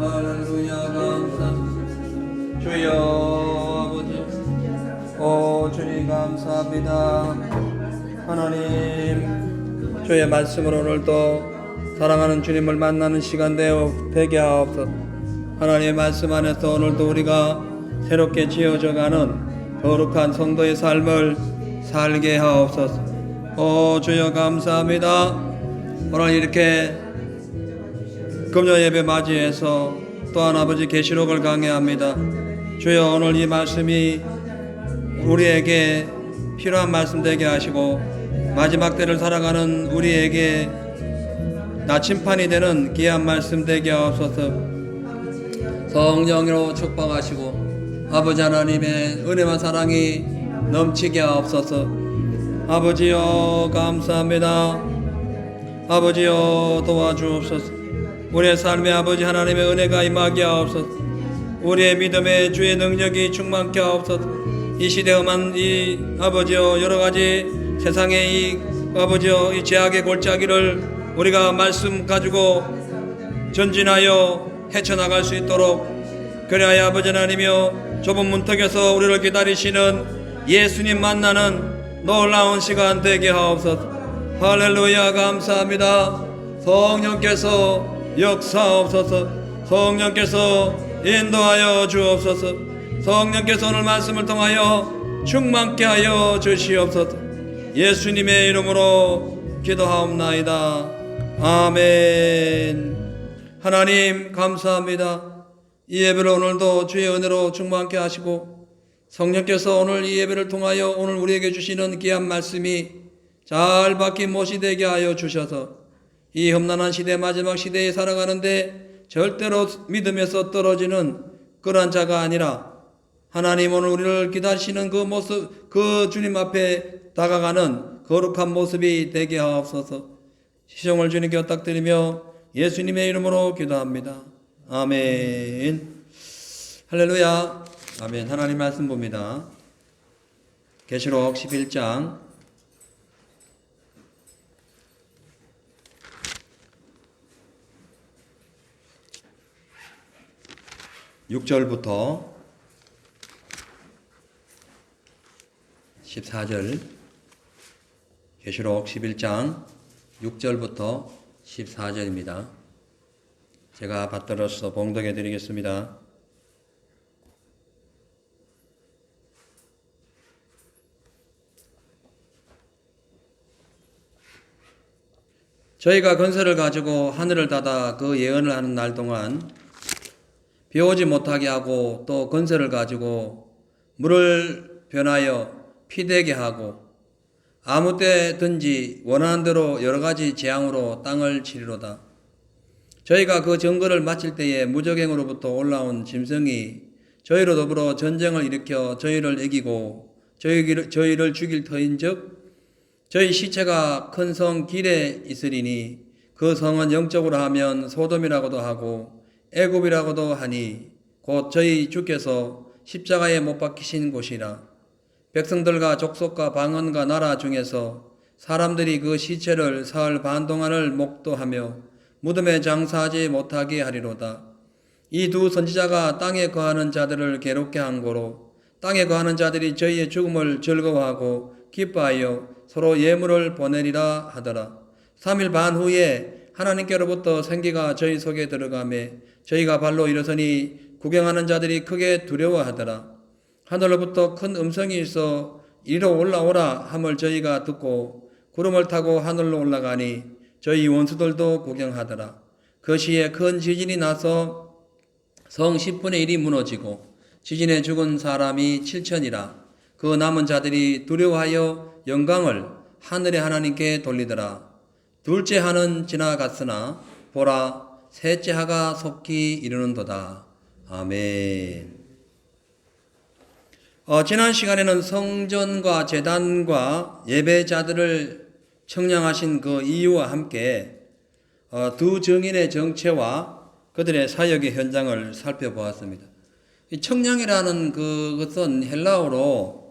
할렐루야 감사합니다. 주여 아버지, 오 주님 감사합니다. 하나님, 주의 말씀으로 오늘도 사랑하는 주님을 만나는 시간 되게 하옵소서. 하나님의 말씀 안에서 오늘도 우리가 새롭게 지어져가는 거룩한 성도의 삶을 살게 하옵소서. 오 주여 감사합니다. 오늘 이렇게 금요 예배 맞이해서 또한 아버지 계시록을 강해합니다. 주여 오늘 이 말씀이 우리에게 필요한 말씀 되게 하시고 마지막 때를 살아가는 우리에게 나침판이 되는 귀한 말씀 되게 하옵소서. 성령으로 축복하시고 아버지 하나님의 은혜와 사랑이 넘치게 하옵소서. 아버지여 감사합니다. 아버지여 도와주옵소서. 우리의 삶에 아버지 하나님의 은혜가 임하게 하옵소서. 우리의 믿음에 주의 능력이 충만케 하옵소서. 이 시대 험한 이 아버지여 여러가지 세상의 이 아버지여 이 죄악의 골짜기를 우리가 말씀 가지고 전진하여 헤쳐나갈 수 있도록 그리하여 아버지 하나님이여 좁은 문턱에서 우리를 기다리시는 예수님 만나는 놀라운 시간 되게 하옵소서. 할렐루야 감사합니다. 성령께서 역사옵소서. 성령께서 인도하여 주옵소서. 성령께서 오늘 말씀을 통하여 충만케 하여 주시옵소서. 예수님의 이름으로 기도하옵나이다. 아멘. 하나님 감사합니다. 이 예배를 오늘도 주의 은혜로 충만케 하시고 성령께서 오늘 이 예배를 통하여 오늘 우리에게 주시는 귀한 말씀이 잘 박힌 못이 되게 하여 주셔서 이 험난한 시대 마지막 시대에 살아가는데 절대로 믿음에서 떨어지는 그러한 자가 아니라 하나님 오늘 우리를 기다리시는 그 모습, 그 주님 앞에 다가가는 거룩한 모습이 되게 하옵소서. 시종을 주님께 부탁드리며 예수님의 이름으로 기도합니다. 아멘. 할렐루야. 아멘. 하나님 말씀 봅니다. 계시록 11장 6절부터 14절. 계시록 11장 6절부터 14절입니다. 제가 받들어서 봉독해 드리겠습니다. 저희가 건설을 가지고 하늘을 닫아 그 예언을 하는 날 동안 비 오지 못하게 하고 또 건설을 가지고 물을 변하여 피되게 하고 아무 때든지 원하는 대로 여러 가지 재앙으로 땅을 치리로다. 저희가 그 정거를 마칠 때에 무적행으로부터 올라온 짐승이 저희로 더불어 전쟁을 일으켜 저희를 이기고 저희를 죽일 터인즉 저희 시체가 큰 성 길에 있으리니 그 성은 영적으로 하면 소돔이라고도 하고 애굽이라고도 하니 곧 저희 주께서 십자가에 못 박히신 곳이라. 백성들과 족속과 방언과 나라 중에서 사람들이 그 시체를 사흘 반 동안을 목도하며 무덤에 장사하지 못하게 하리로다. 이 두 선지자가 땅에 거하는 자들을 괴롭게 한 고로 땅에 거하는 자들이 저희의 죽음을 즐거워하고 기뻐하여 서로 예물을 보내리라 하더라. 3일 반 후에 하나님께로부터 생기가 저희 속에 들어가매 저희가 발로 일어서니 구경하는 자들이 크게 두려워하더라. 하늘로부터 큰 음성이 있어 이리로 올라오라 함을 저희가 듣고 구름을 타고 하늘로 올라가니 저희 원수들도 구경하더라. 그 시에 큰 지진이 나서 성 10분의 1이 무너지고 지진에 죽은 사람이 7천이라. 그 남은 자들이 두려워하여 영광을 하늘의 하나님께 돌리더라. 둘째 하는 지나갔으나 보라 셋째 하가 속히 이르는도다. 아멘. 지난 시간에는 성전과 제단과 예배자들을 청량하신 그 이유와 함께 두 증인의 정체와 그들의 사역의 현장을 살펴보았습니다. 이 청량이라는 그것은 헬라어로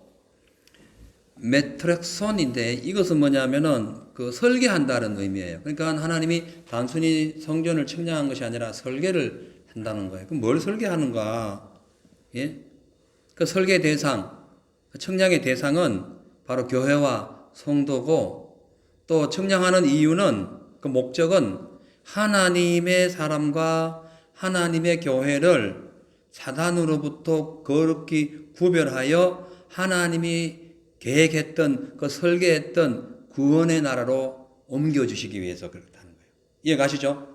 메트렉손인데 이것은 뭐냐면은 그 설계한다는 의미예요. 그러니까 하나님이 단순히 성전을 청량한 것이 아니라 설계를 한다는 거예요. 그럼 뭘 설계하는가? 예? 그 설계 대상, 청량의 대상은 바로 교회와 성도고, 또 청량하는 이유는, 그 목적은 하나님의 사람과 하나님의 교회를 사단으로부터 거룩히 구별하여 하나님이 계획했던, 그 설계했던 구원의 나라로 옮겨주시기 위해서 그렇다는 거예요. 이해가시죠?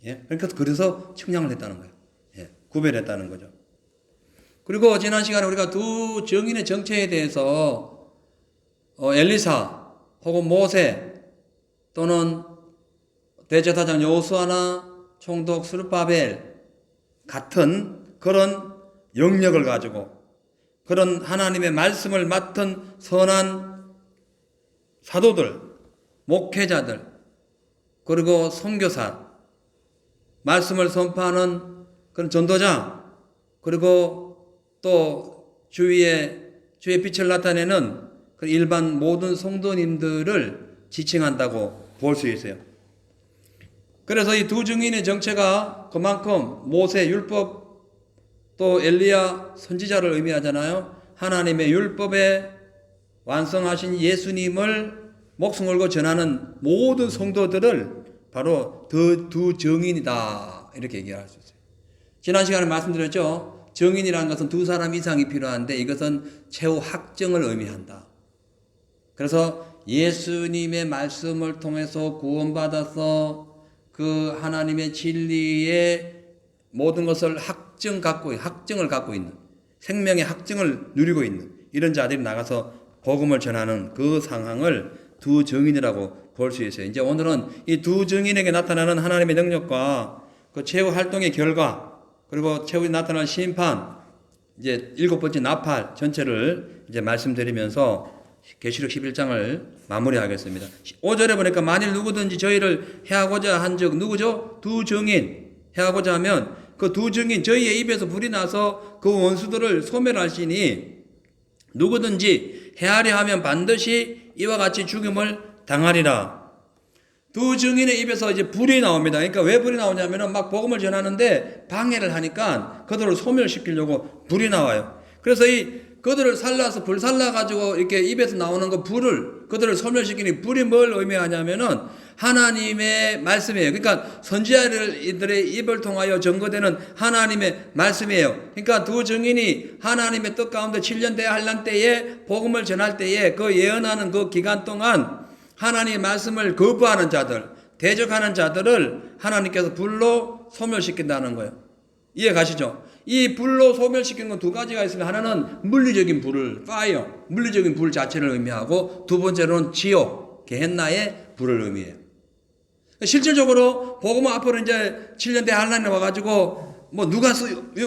예? 그러니까 그래서 청량을 했다는 거예요. 예, 구별했다는 거죠. 그리고 지난 시간에 우리가 두 정인의 정체에 대해서 엘리사 혹은 모세 또는 대제사장 여호수아나 총독 스룹바벨 같은 그런 영역을 가지고 그런 하나님의 말씀을 맡은 선한 사도들, 목회자들, 그리고 선교사, 말씀을 선포하는 그런 전도자, 그리고 또 주의 빛을 나타내는 일반 모든 성도님들을 지칭한다고 볼 수 있어요. 그래서 이 두 증인의 정체가 그만큼 모세 율법 또 엘리야 선지자를 의미하잖아요. 하나님의 율법에 완성하신 예수님을 목숨 걸고 전하는 모든 성도들을 바로 두 증인이다 이렇게 얘기할 수 있어요. 지난 시간에 말씀드렸죠. 증인이라는 것은 두 사람 이상이 필요한데 이것은 최후 확정을 의미한다. 그래서 예수님의 말씀을 통해서 구원받아서 그 하나님의 진리의 모든 것을 확정을 갖고 있는, 생명의 확정을 누리고 있는 이런 자들이 나가서 복음을 전하는 그 상황을 두 증인이라고 볼 수 있어요. 이제 오늘은 이 두 증인에게 나타나는 하나님의 능력과 그 최후 활동의 결과, 그리고 최후에 나타날 심판, 이제 7번째 나팔 전체를 이제 말씀드리면서 계시록 11장을 마무리하겠습니다. 5절에 보니까 만일 누구든지 저희를 해하고자 한즉 누구죠? 두 증인 해하고자 하면 그 두 증인 저희의 입에서 불이 나서 그 원수들을 소멸하시니 누구든지 해하려 하면 반드시 이와 같이 죽음을 당하리라. 두 증인의 입에서 이제 불이 나옵니다. 그러니까 왜 불이 나오냐면은 막 복음을 전하는데 방해를 하니까 그들을 소멸시키려고 불이 나와요. 그래서 그들을 살라서 불 살라가지고 이렇게 입에서 나오는 그 불을, 그들을 소멸시키니 불이 뭘 의미하냐면은 하나님의 말씀이에요. 그러니까 선지자들의 입을 통하여 증거되는 하나님의 말씀이에요. 그러니까 두 증인이 하나님의 뜻 가운데 7년 대 환란 때에 복음을 전할 때에 그 예언하는 그 기간 동안 하나님의 말씀을 거부하는 자들, 대적하는 자들을 하나님께서 불로 소멸시킨다는 거예요. 이해 가시죠? 이 불로 소멸시키는 건 두 가지가 있습니다. 하나는 물리적인 불을, fire, 물리적인 불 자체를 의미하고 두 번째로는 지옥, 게헨나의 불을 의미해요. 실질적으로 복음 앞으로 이제 7년 대 환란이 와가지고 뭐 누가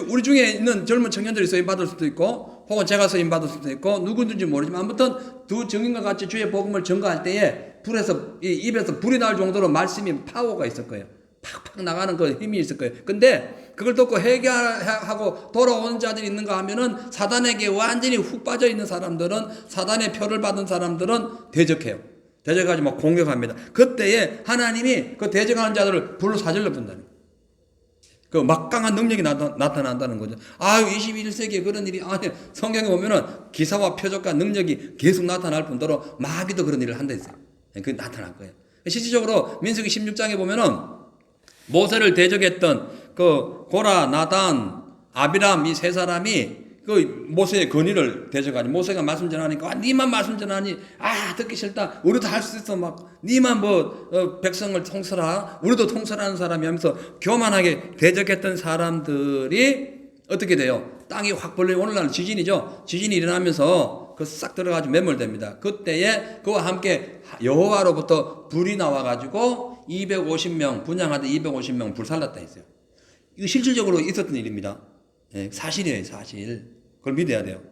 우리 중에 있는 젊은 청년들이 쓰임 받을 수도 있고 혹은 제가 쓰임 받을 수도 있고 누구든지 모르지만 아무튼 두 증인과 같이 주의 복음을 전가할 때에 불에서 입에서 불이 날 정도로 말씀이 파워가 있을 거예요. 팍팍 나가는 그 힘이 있을 거예요. 근데 그걸 듣고 회개하고 돌아오는 자들이 있는가 하면은 사단에게 완전히 훅 빠져 있는 사람들은, 사단의 표를 받은 사람들은 대적해요. 대적하지 막 공격합니다. 그때에 하나님이 그 대적하는 자들을 불로 사질러 분다는 거예요. 그 막강한 능력이 나타난다는 거죠. 21세기에 그런 일이, 성경에 보면은 기사와 표적과 능력이 계속 나타날 뿐더러 마귀도 그런 일을 한다 했어요. 그게 나타날 거예요. 실질적으로 민수기 16장에 보면은 모세를 대적했던 그 고라, 나단, 아비람 이 세 사람이 그 모세의 건의를 대적하니 모세가 말씀 전하니까 니만 말씀 전하니 듣기 싫다. 우리도 할 수 있어. 막 니만 백성을 통솔하. 우리도 통솔하는 사람이 하면서 교만하게 대적했던 사람들이 어떻게 돼요? 땅이 확 벌려. 오늘날 지진이죠. 지진이 일어나면서 그 싹 들어가지고 매몰됩니다. 그때에 그와 함께 여호와로부터 불이 나와가지고 250명 분양하던 250명 불살랐다 했어요. 이거 실질적으로 있었던 일입니다. 사실이에요, 사실. 그걸 믿어야 돼요.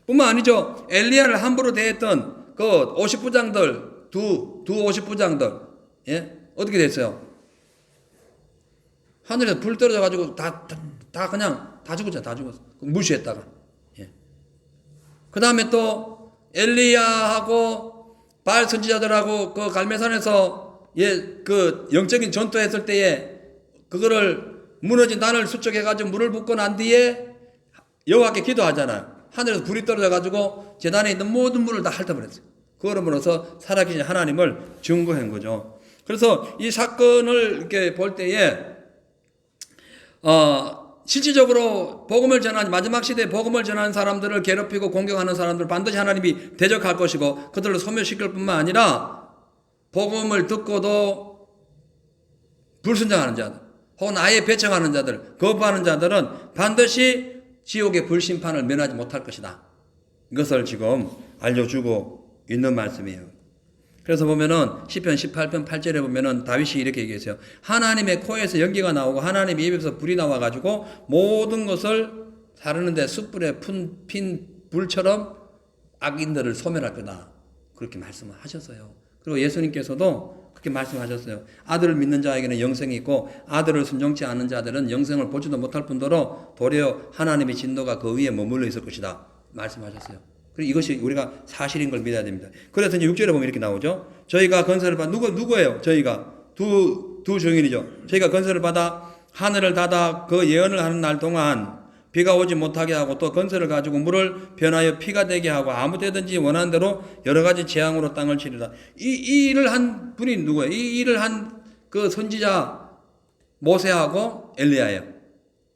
뿐만 아니죠. 엘리야를 함부로 대했던 그 50부장들, 두 50부장들, 어떻게 됐어요? 하늘에서 불 떨어져가지고 그냥 다 죽었잖아, 다 죽었어. 무시했다가. 그 다음에 또 엘리야하고 바알 선지자들하고 그 갈멜산에서 그 영적인 전투했을 때에 그거를 무너진 단을 수축해가지고 물을 붓고 난 뒤에 여호와께 기도하잖아요. 하늘에서 불이 떨어져가지고 재단에 있는 모든 물을 다 핥아버렸어요. 그러므로서 살아계신 하나님을 증거한 거죠. 그래서 이 사건을 이렇게 볼 때에 실질적으로 복음을 전하는 마지막 시대에 복음을 전하는 사람들을 괴롭히고 공격하는 사람들 반드시 하나님이 대적할 것이고 그들을 소멸시킬 뿐만 아니라 복음을 듣고도 불순종하는 자들 혹은 아예 배척하는 자들 거부하는 자들은 반드시 지옥의 불심판을 면하지 못할 것이다. 이것을 지금 알려주고 있는 말씀이에요. 그래서 보면은 시편 18편 8절에 보면은 다윗이 이렇게 얘기했어요. 하나님의 코에서 연기가 나오고 하나님의 입에서 불이 나와가지고 모든 것을 사르는데 숯불에 핀 불처럼 악인들을 소멸할 거다. 그렇게 말씀을 하셨어요. 그리고 예수님께서도 그렇게 말씀하셨어요. 아들을 믿는 자에게는 영생이 있고 아들을 순종치 않는 자들은 영생을 보지도 못할 뿐더러 도리어 하나님의 진노가 그 위에 머물러 있을 것이다. 말씀하셨어요. 그리고 이것이 우리가 사실인 걸 믿어야 됩니다. 그래서 이제 6절에 보면 이렇게 나오죠. 저희가 건설을 받아 누구예요? 저희가 두 증인이죠. 저희가 건설을 받아 하늘을 닫아 그 예언을 하는 날 동안 비가 오지 못하게 하고 또 건설을 가지고 물을 변하여 피가 되게 하고 아무 때든지 원하는 대로 여러 가지 재앙으로 땅을 치리라. 이 일을 한 분이 누구예요? 이 일을 한 그 선지자 모세하고 엘리야예요.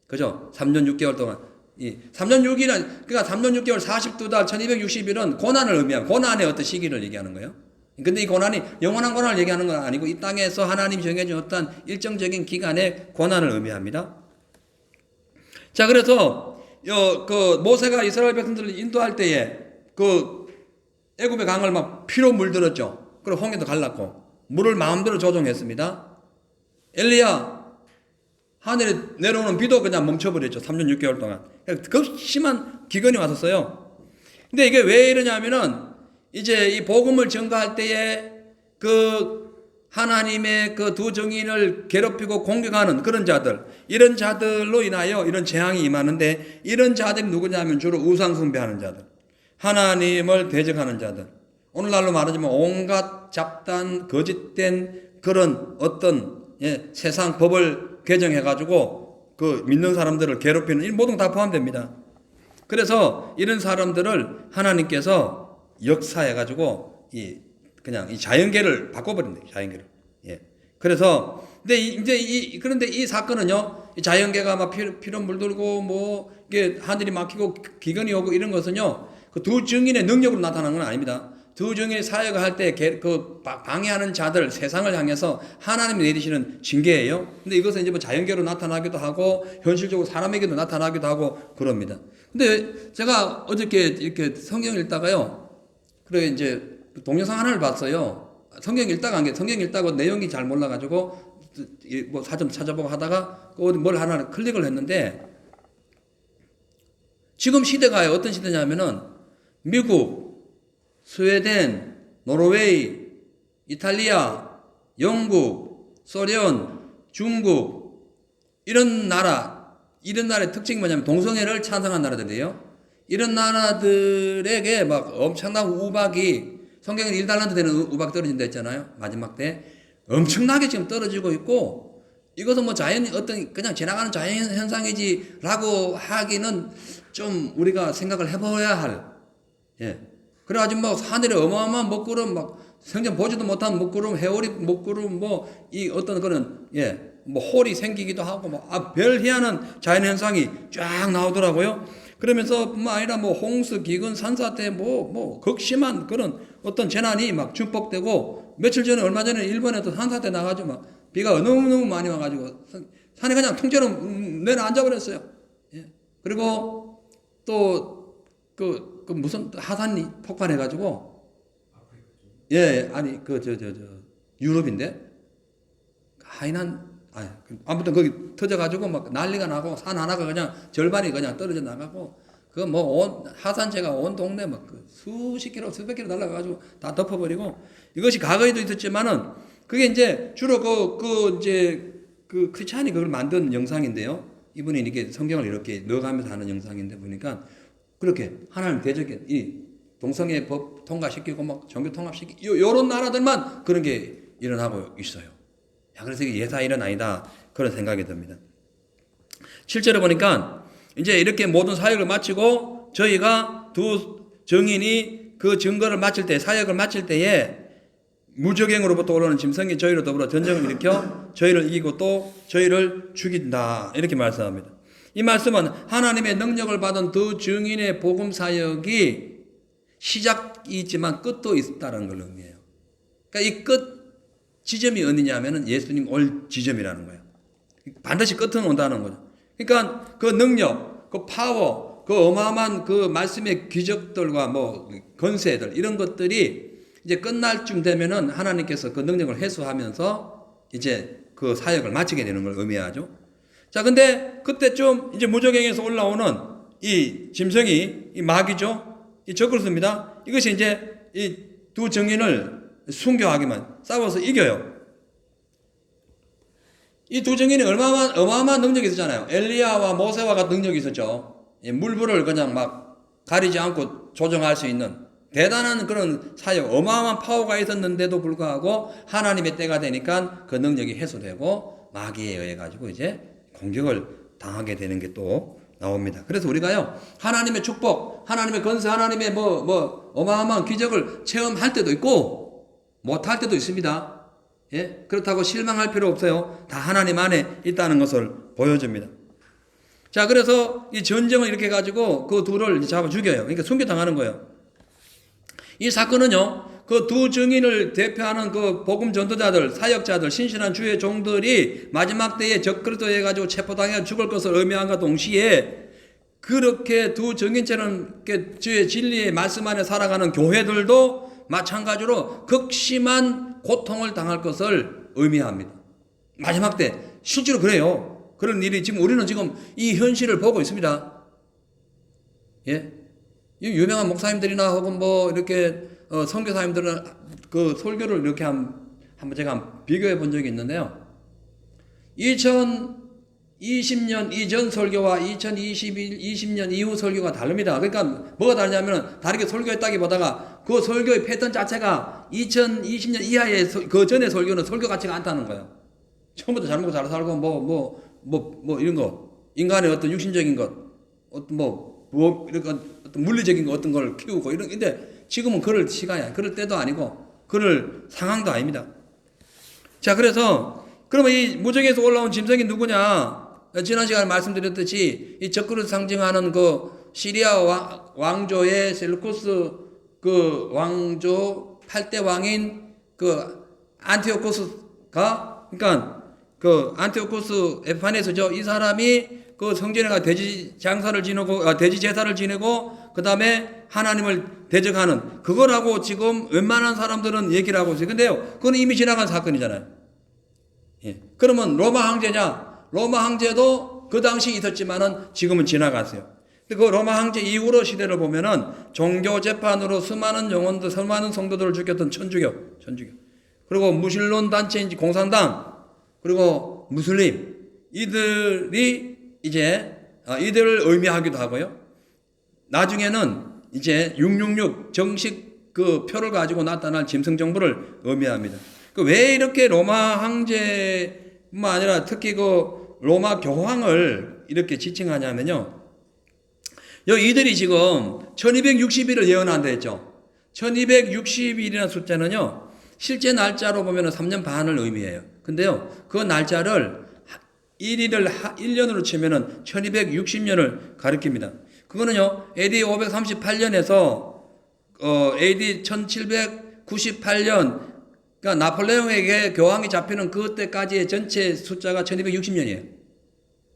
그죠? 3년 6개월 동안. 3년 6일은, 그러니까 3년 6개월 42달 1260일은 고난을 의미하는, 고난의 어떤 시기를 얘기하는 거예요. 근데 이 고난이 영원한 고난을 얘기하는 건 아니고 이 땅에서 하나님이 정해준 어떤 일정적인 기간의 고난을 의미합니다. 자, 그래서 그 모세가 이스라엘 백성들을 인도할 때에 그 애굽의 강을 막 피로 물들었죠. 그리고 홍해도 갈랐고 물을 마음대로 조종했습니다. 엘리야 하늘에 내려오는 비도 그냥 멈춰버렸죠. 3년 6개월 동안. 극심한 기근이 왔었어요. 근데 이게 왜 이러냐면은 이제 이 복음을 전가할 때에 그 하나님의 그 두 정인을 괴롭히고 공격하는 그런 자들, 이런 자들로 인하여 이런 재앙이 임하는데 이런 자들이 누구냐면 주로 우상숭배하는 자들, 하나님을 대적하는 자들, 오늘날로 말하자면 온갖 잡단, 거짓된 그런 어떤 세상 법을 개정해가지고 그 믿는 사람들을 괴롭히는 이 모든 다 포함됩니다. 그래서 이런 사람들을 하나님께서 역사해가지고 그냥 이 자연계를 바꿔버린다. 자연계를. 예. 그래서 그런데 이 사건은요, 이 자연계가 막 피로 물들고 뭐 이게 하늘이 막히고 기근이 오고 이런 것은요, 그 두 증인의 능력으로 나타나는 건 아닙니다. 두 증인이 사역을 할 때 그 방해하는 자들, 세상을 향해서 하나님이 내리시는 징계예요. 근데 이것은 이제 뭐 자연계로 나타나기도 하고 현실적으로 사람에게도 나타나기도 하고 그럽니다. 근데 제가 어저께 이렇게 성경을 읽다가요, 그래 이제 동영상 하나를 봤어요. 성경 읽다고 내용이 잘 몰라가지고 뭐 사전 찾아보고 하다가 뭘 하나 클릭을 했는데 지금 시대가 어떤 시대냐면은 미국, 스웨덴, 노르웨이, 이탈리아, 영국, 소련, 중국 이런 나라의 특징이 뭐냐면 동성애를 찬성한 나라들이에요. 이런 나라들에게 막 엄청난 우박이 성경에 1달란트 되는 우박 떨어진다 했잖아요. 마지막 때 엄청나게 지금 떨어지고 있고 이것은 뭐 어떤 그냥 지나가는 자연 현상이지라고 하기는 좀 우리가 생각을 해봐야 할. 예. 그래가지고 뭐 하늘에 어마어마한 먹구름 막 생전 보지도 못한 먹구름, 해오리 먹구름 뭐 이 어떤 그런 뭐 홀이 생기기도 하고 뭐 별 희한한 자연 현상이 쫙 나오더라고요. 그러면서 뿐만 아니라 뭐 홍수, 기근, 산사태 뭐 극심한 그런 어떤 재난이 막 증폭되고 며칠 전에 얼마 전에 일본에도 산사태 나가지고 막 비가 너무너무 많이 와가지고 산이 그냥 통째로 내려앉아 버렸어요. 예. 그리고 또 그 무슨 하산이 폭발해가지고 아니 유럽인데 아무튼 거기 터져가지고 막 난리가 나고 산 하나가 그냥 절반이 그냥 떨어져 나가고 그 뭐 하산재가 온 동네 막 수십 킬로 수백 킬로 날아가가지고 다 덮어버리고 이것이 과거에도 있었지만은 그게 이제 주로 그 크리스찬이 그걸 만든 영상인데요. 이분이 이렇게 성경을 이렇게 넣어가면서 하는 영상인데 보니까 그렇게 하나님 대적에 이 동성애 법 통과시키고 막 종교 통합시키고 요런 나라들만 그런 게 일어나고 있어요. 야, 그래서 이게 예사일은 아니다. 그런 생각이 듭니다. 실제로 보니까 이제 이렇게 모든 사역을 마치고 저희가 두 증인이 그 증거를 마칠 때, 사역을 마칠 때에 무적행으로부터 올라오는 짐승이 저희로 더불어 전쟁을 일으켜 저희를 이기고 또 저희를 죽인다. 이렇게 말씀합니다. 이 말씀은 하나님의 능력을 받은 두 증인의 복음 사역이 시작이 있지만 끝도 있다는 걸 의미해요. 그러니까 이 끝 지점이 어디냐면은 예수님 올 지점이라는 거예요. 반드시 끝은 온다는 거죠. 그러니까 그 능력, 그 파워, 그 어마어마한 그 말씀의 기적들과 뭐 권세들 이런 것들이 이제 끝날 쯤 되면은 하나님께서 그 능력을 회수하면서 이제 그 사역을 마치게 되는 걸 의미하죠. 자, 근데 그때쯤 이제 무적행에서 올라오는 이 짐승이 이 마귀죠. 이 적그렇습니다. 이것이 이제 이 두 증인을 순교하기만 싸워서 이겨요. 이 두 증인이 어마어마한 능력이 있었잖아요. 엘리야와 모세와 같은 능력이 있었죠. 물불을 그냥 막 가리지 않고 조정할 수 있는 대단한 그런 사역, 어마어마한 파워가 있었는데도 불구하고 하나님의 때가 되니까 그 능력이 해소되고 마귀에 의해 가지고 이제 공격을 당하게 되는 게 또 나옵니다. 그래서 우리가요, 하나님의 축복, 하나님의 건세, 하나님의 어마어마한 기적을 체험할 때도 있고 못할 때도 있습니다. 예? 그렇다고 실망할 필요 없어요. 다 하나님 안에 있다는 것을 보여줍니다. 자, 그래서 이 전쟁을 이렇게 가지고 그 둘을 잡아 죽여요. 그러니까 순교당하는 거예요. 이 사건은요, 그 두 증인을 대표하는 그 복음 전도자들, 사역자들, 신실한 주의 종들이 마지막 때에 적그리스도 해가지고 체포당해 죽을 것을 의미함과 동시에 그렇게 두 증인처럼 주의 진리의 말씀 안에 살아가는 교회들도 마찬가지로 극심한 고통을 당할 것을 의미합니다. 마지막 때 실제로 그래요. 그런 일이 지금 우리는 지금 이 현실을 보고 있습니다. 예? 유명한 목사님들이나 혹은 뭐 이렇게 선교사님들은 그 설교를 이렇게 한번 제가 비교해 본 적이 있는데요. 2020년 이전 설교와 2020년 이후 설교가 다릅니다. 그러니까 뭐가 다르냐면 다르게 설교했다기보다가 그 설교의 패턴 자체가 2020년 이하의 그 전의 설교는 설교 같지가 않다는 거예요. 처음부터 잘 먹고 잘 살고 이런 거, 인간의 어떤 육신적인 것, 어떤 이렇게 어떤 물리적인 거 어떤 걸 키우고 이런. 근데 지금은 그럴 시간이 그럴 때도 아니고 그럴 상황도 아닙니다. 자, 그래서 그러면 이 무적에서 올라온 짐승이 누구냐? 지난 시간에 말씀드렸듯이 이 적그리스도 상징하는 그 시리아 왕조의 셀루쿠스 그 왕조 8대 왕인 그 안티오코스가, 그러니까 그 안티오코스 에파네스죠. 이 사람이 그 성전에 가 돼지 장사를 지내고 돼지 제사를 지내고 그 다음에 하나님을 대적하는 그거라고 지금 웬만한 사람들은 얘기를 하고 있어요. 근데요, 그건 이미 지나간 사건이잖아요. 예. 그러면 로마 황제냐? 로마 황제도 그 당시 있었지만은 지금은 지나갔어요. 그 로마 황제 이후로 시대를 보면은 종교 재판으로 수많은 영혼들, 수많은 성도들을 죽였던 천주교. 그리고 무신론 단체인지 공산당, 그리고 무슬림, 이들이 이제 이들을 의미하기도 하고요. 나중에는 이제 666 정식 그 표를 가지고 나타날 짐승 정부를 의미합니다. 왜 이렇게 로마 황제뿐만 아니라 특히 그 로마 교황을 이렇게 지칭하냐면요. 이들이 지금 1260일을 예언한다 했죠. 1260일이라는 숫자는요, 실제 날짜로 보면 3년 반을 의미해요. 근데요, 그 날짜를 1년으로 치면은 1260년을 가리킵니다. 그거는요, AD 538년에서 AD 1798년, 그러니까 나폴레옹에게 교황이 잡히는 그때까지의 전체 숫자가 1260년이에요.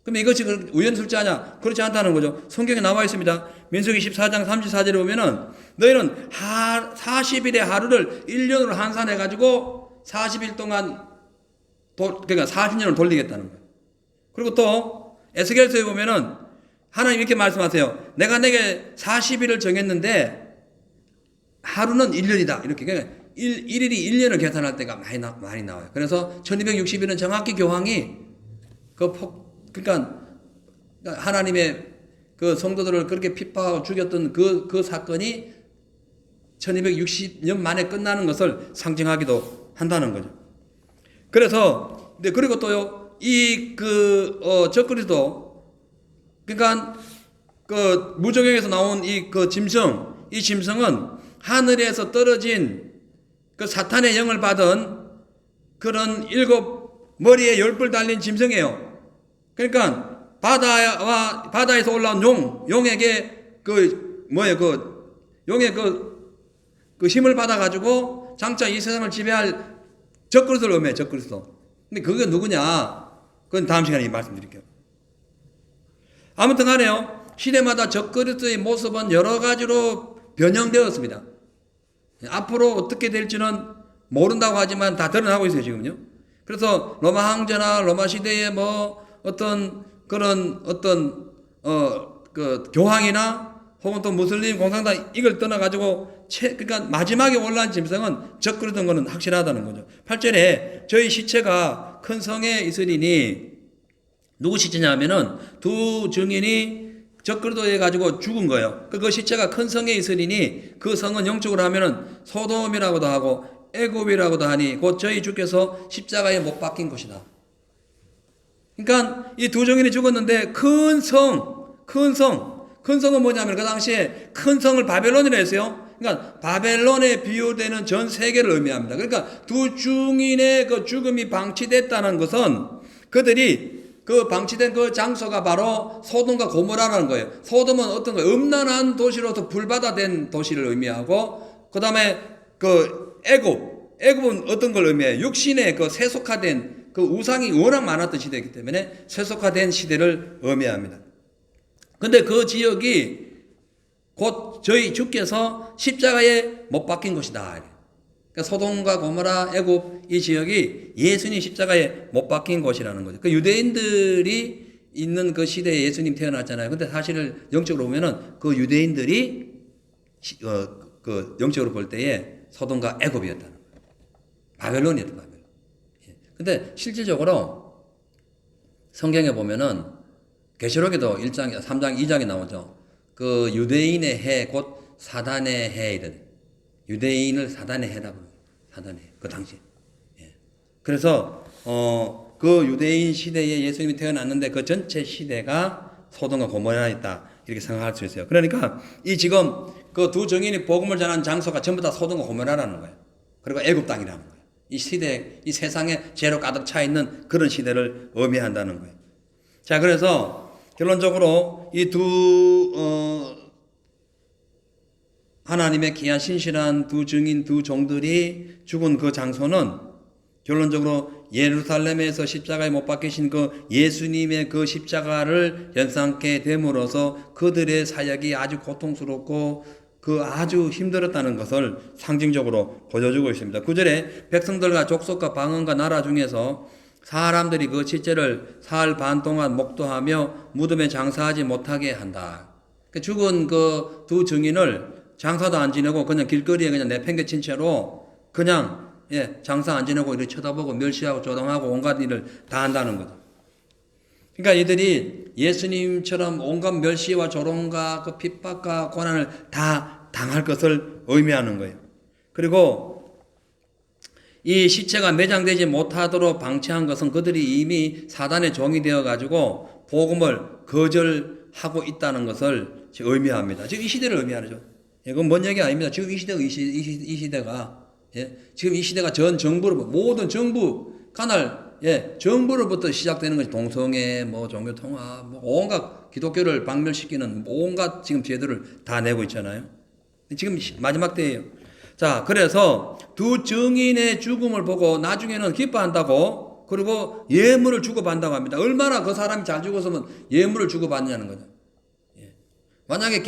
그럼 이것이 우연 숫자냐? 그렇지 않다는 거죠. 성경에 나와 있습니다. 민수기 14장 34절에 보면은 너희는 40일의 하루를 1년으로 환산해가지고 40일 동안 그러니까 40년을 돌리겠다는 거예요. 그리고 또 에스겔서에 보면은 하나님 이렇게 말씀하세요. 내가 내게 40일을 정했는데 하루는 1년이다. 이렇게. 그러니까 1일이 1년을 계산할 때가 많이 나와요. 그래서 1260일은 정확히 교황이 그러니까 하나님의 그 성도들을 그렇게 핍박하고 죽였던 그 사건이 1260년 만에 끝나는 것을 상징하기도 한다는 거죠. 그래서 네, 그리고 또요, 적그리스도, 그러니까, 무적행에서 나온 이 짐승은 하늘에서 떨어진 그 사탄의 영을 받은 그런 7머리에 10뿔 달린 짐승이에요. 그러니까, 바다에서 올라온 용에게 용의 그 힘을 받아가지고 장차 이 세상을 지배할 적그리스도를 의미해요, 적그리스도. 근데 그게 누구냐? 그건 다음 시간에 말씀드릴게요. 아무튼 간에요, 시대마다 적그리스도의 모습은 여러 가지로 변형되었습니다. 앞으로 어떻게 될지는 모른다고 하지만 다 드러나고 있어요, 지금요. 그래서 로마 황제나 로마 시대의 교황이나 혹은 또 무슬림 공산당 이걸 떠나가지고 그러니까 마지막에 올라온 짐승은 적그리스도인 것은 확실하다는 거죠. 8절에 저희 시체가 큰 성에 있으리니, 누구 시체냐면은 두 증인이 적그리스도에 가지고 죽은 거예요. 그 시체가 큰 성에 있으리니, 그 성은 영적으로 하면은 소돔이라고도 하고 애굽이라고도 하니 곧 저희 주께서 십자가에 못 박힌 것이다. 그러니까 이 두 증인이 죽었는데 큰 성은 뭐냐면 그 당시에 큰 성을 바벨론이라 했어요. 그러니까 바벨론에 비유되는 전 세계를 의미합니다. 그러니까 두 증인의 그 죽음이 방치됐다는 것은 그들이 그 방치된 그 장소가 바로 소돔과 고모라라는 거예요. 소돔은 어떤 거예요? 음란한 도시로서 불바다된 도시를 의미하고, 그 다음에 애굽은 어떤 걸 의미해요? 육신의 세속화된 우상이 워낙 많았던 시대이기 때문에 세속화된 시대를 의미합니다. 근데 그 지역이 곧 저희 주께서 십자가에 못 박힌 것이다. 그러니까 소돔과 고모라, 애굽 이 지역이 예수님 십자가에 못 박힌 곳이라는 거죠. 그 유대인들이 있는 그 시대에 예수님 태어났잖아요. 근데 사실을 영적으로 보면은 그 유대인들이 영적으로 볼 때에 소돔과 애굽이었다는 거예요. 바벨론이었다, 바벨론. 근데 실질적으로 성경에 보면은 계시록에도 1장, 3장, 2장에 나오죠. 그 유대인의 해, 곧 사단의 해 이런. 유대인을 사단의 해라고 해요. 사단의 해. 그 당시에. 예. 그래서 그 유대인 시대에 예수님이 태어났는데 그 전체 시대가 소돔과 고모라였다. 이렇게 생각할 수 있어요. 그러니까 이 지금 그 두 증인이 복음을 전한 장소가 전부 다 소돔과 고모라라는 거예요. 그리고 애굽 땅이라는 거예요. 이 시대, 이 세상에 죄로 가득 차 있는 그런 시대를 의미한다는 거예요. 자, 그래서 결론적으로 이 하나님의 귀한 신실한 두 증인, 두 종들이 죽은 그 장소는 결론적으로 예루살렘에서 십자가에 못 박히신 그 예수님의 그 십자가를 연상케 됨으로써 그들의 사역이 아주 고통스럽고 아주 힘들었다는 것을 상징적으로 보여주고 있습니다. 9절에 백성들과 족속과 방언과 나라 중에서 사람들이 그 시체를 사흘 반 동안 목도하며 무덤에 장사하지 못하게 한다. 죽은 그 두 증인을 장사도 안 지내고 그냥 길거리에 그냥 내팽개친 채로 그냥 장사 안 지내고 이렇게 쳐다보고 멸시하고 조롱하고 온갖 일을 다 한다는 거죠. 그러니까 이들이 예수님처럼 온갖 멸시와 조롱과 그 핍박과 고난을 다 당할 것을 의미하는 거예요. 그리고 이 시체가 매장되지 못하도록 방치한 것은 그들이 이미 사단의 종이 되어 가지고 복음을 거절하고 있다는 것을 의미합니다. 지금 이 시대를 의미하죠. 이건 뭔 얘기 아닙니다. 지금 이 시대가 지금 이 시대가 전 정부로 모든 정부 간날 정부로부터 시작되는 것이 동성애, 종교 통합, 온갖 기독교를 박멸시키는 온갖 지금 제도를 다 내고 있잖아요. 지금 마지막 때예요. 자, 그래서 두 증인의 죽음을 보고 나중에는 기뻐한다고, 그리고 예물을 주고받는다고 합니다. 얼마나 그 사람이 잘 죽었으면 예물을 주고받느냐는 거죠. 만약에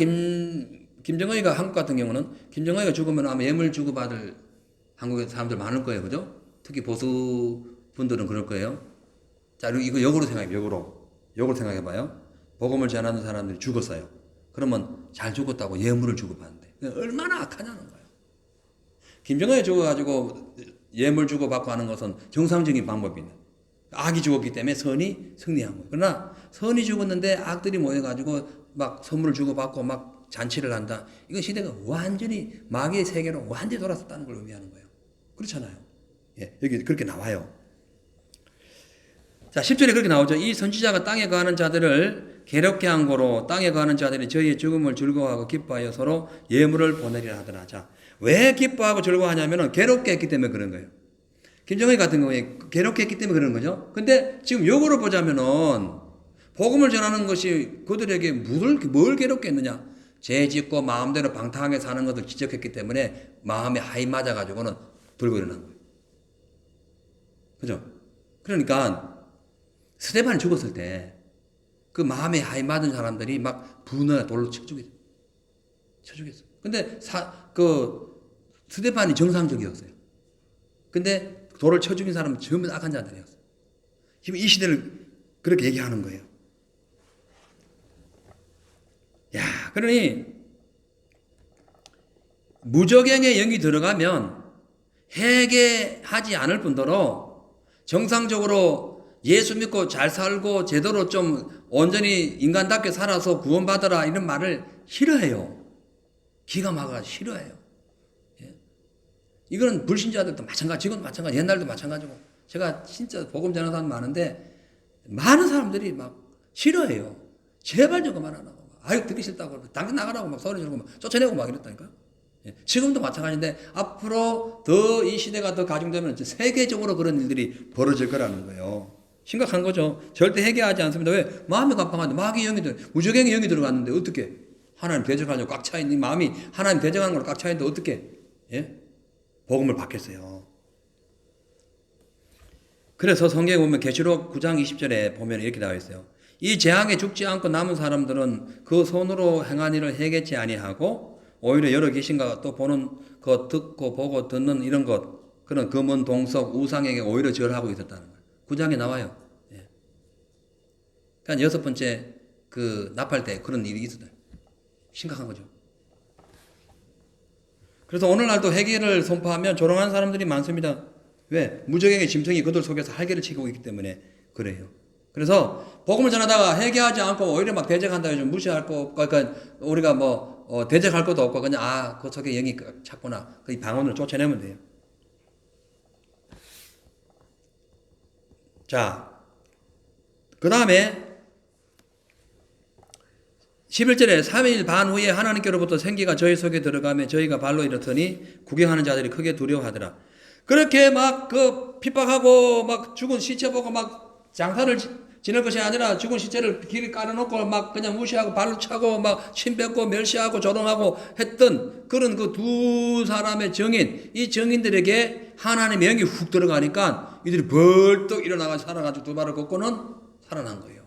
김정은이가 한국 같은 경우는 김정은이가 죽으면 아마 예물 주고받을 한국의 사람들 많을 거예요. 그죠? 특히 보수 분들은 그럴 거예요. 자, 이거 역으로 생각해요. 역으로 생각해봐요. 복음을 전하는 사람들이 죽었어요. 그러면 잘 죽었다고 예물을 주고받는데 얼마나 악하냐는 거예요. 김정은이 죽어가지고 예물 주고받고 하는 것은 정상적인 방법입니다. 악이 죽었기 때문에 선이 승리한 거예요. 그러나 선이 죽었는데 악들이 모여가지고 막 선물을 주고받고 막 잔치를 한다. 이건 시대가 완전히 마귀의 세계로 완전히 돌아섰다는 걸 의미하는 거예요. 그렇잖아요. 여기 그렇게 나와요. 자, 10절에 그렇게 나오죠. 이 선지자가 땅에 거하는 자들을 괴롭게 한 거로 땅에 거하는 자들이 저희의 죽음을 즐거워하고 기뻐하여 서로 예물을 보내리라 하더라. 자, 왜 기뻐하고 즐거워하냐면은 괴롭게 했기 때문에 그런 거예요. 김정일 같은 경우에 괴롭게 했기 때문에 그런 거죠. 근데 지금 역으로 보자면은 복음을 전하는 것이 그들에게 뭘 괴롭게 했느냐? 죄 짓고 마음대로 방탕하게 사는 것을 지적했기 때문에 마음에 하이 맞아가지고는 들고 일어난 거예요. 그죠? 그러니까 스데반이 죽었을 때 그 마음에 하이 맞은 사람들이 막 분노에 돌로 쳐 죽였어요. 근데 스데반이 정상적이었어요. 근데 돌을 쳐 죽인 사람은 전부 악한 자들이었어요. 지금 이 시대를 그렇게 얘기하는 거예요. 야, 그러니 무적행에 영이 들어가면 회개하지 않을 뿐더러 정상적으로 예수 믿고 잘 살고 제대로 좀 온전히 인간답게 살아서 구원받아라 이런 말을 싫어해요. 기가 막아 싫어해요. 예. 이거는 불신자들도 마찬가지, 지금도 마찬가지, 옛날도 마찬가지고 제가 진짜 복음 전하는 사람 많은데 많은 사람들이 막 싫어해요. 제발 저거 말 안 하고 아유 듣기 싫다고 당장 나가라고 막 소리 지르고 막 쫓아내고 막 이랬다니까. 예. 지금도 마찬가지인데 앞으로 더 이 시대가 더 가중되면 세계적으로 그런 일들이 벌어질 거라는 거예요. 심각한 거죠. 절대 해결하지 않습니다. 왜? 마음이 갑방한데 마귀의 영이 무적행의 영이 들어갔는데 어떻게? 하나님 대적하려고 꽉 차있는 마음이 하나님 대적하는 걸로 꽉 차있는데 어떻게? 예? 복음을 받겠어요. 그래서 성경에 보면 계시록 9장 20절에 보면 이렇게 나와 있어요. 이 재앙에 죽지 않고 남은 사람들은 그 손으로 행한 일을 해결치 아니하고 오히려 여러 귀신과 또 보는 것 듣고 보고 듣는 이런 것 그런 금은 동석 우상에게 오히려 절하고 있었다는 거예요. 9장에 나와요. 예. 그러니까 여섯 번째 그 납할 때 그런 일이 있었다. 심각한 거죠. 그래서 오늘날도 회개를 선포하면 조롱하는 사람들이 많습니다. 왜? 무적행의 짐승이 그들 속에서 할개를 치고 있기 때문에 그래요. 그래서 복음을 전하다가 회개하지 않고 오히려 막 대적한다 요즘 무시할 거 없고 그러니까 우리가 대적할 것도 없고 그냥 그 속에 영이 찼구나. 그 방언을 쫓아내면 돼요. 자, 그 다음에 11절에 3일 반 후에 하나님께로부터 생기가 저희 속에 들어가며 저희가 발로 일었더니 구경하는 자들이 크게 두려워하더라. 그렇게 막 핍박하고 막 죽은 시체 보고 막 장사를 지낼 것이 아니라 죽은 시체를 길에 깔아놓고 막 그냥 무시하고 발로 차고 막 침 뱉고 멸시하고 조롱하고 했던 그런 그 두 사람의 정인, 이 정인들에게 하나님의 영이 훅 들어가니까 이들이 벌떡 일어나가지고 살아가지고 두 발을 걷고는 살아난 거예요.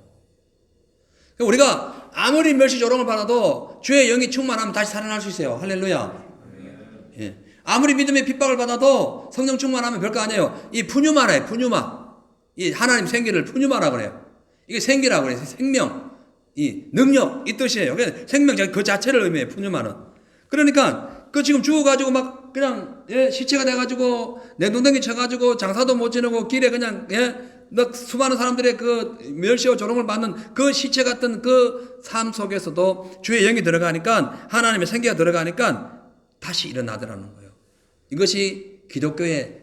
우리가 아무리 멸시 조롱을 받아도 주의 영이 충만하면 다시 살아날 수 있어요. 할렐루야. 예. 아무리 믿음의 핍박을 받아도 성령 충만하면 별거 아니에요. 이 푸뉴마라요. 푸뉴마. 이 하나님 생기를 푸뉴마라 그래요. 이게 생기라고 그래요. 생명. 이 능력 이 뜻이에요. 생명 그 자체를 의미해요. 푸뉴마는. 그러니까 그 지금 죽어가지고 막 그냥 시체가 돼가지고 냉동댕이 쳐가지고 장사도 못 지내고 길에 그냥 수많은 사람들의 그 멸시와 조롱을 받는 그 시체 같은 그 삶 속에서도 주의 영이 들어가니까 하나님의 생기가 들어가니까 다시 일어나더라는 거예요. 이것이 기독교의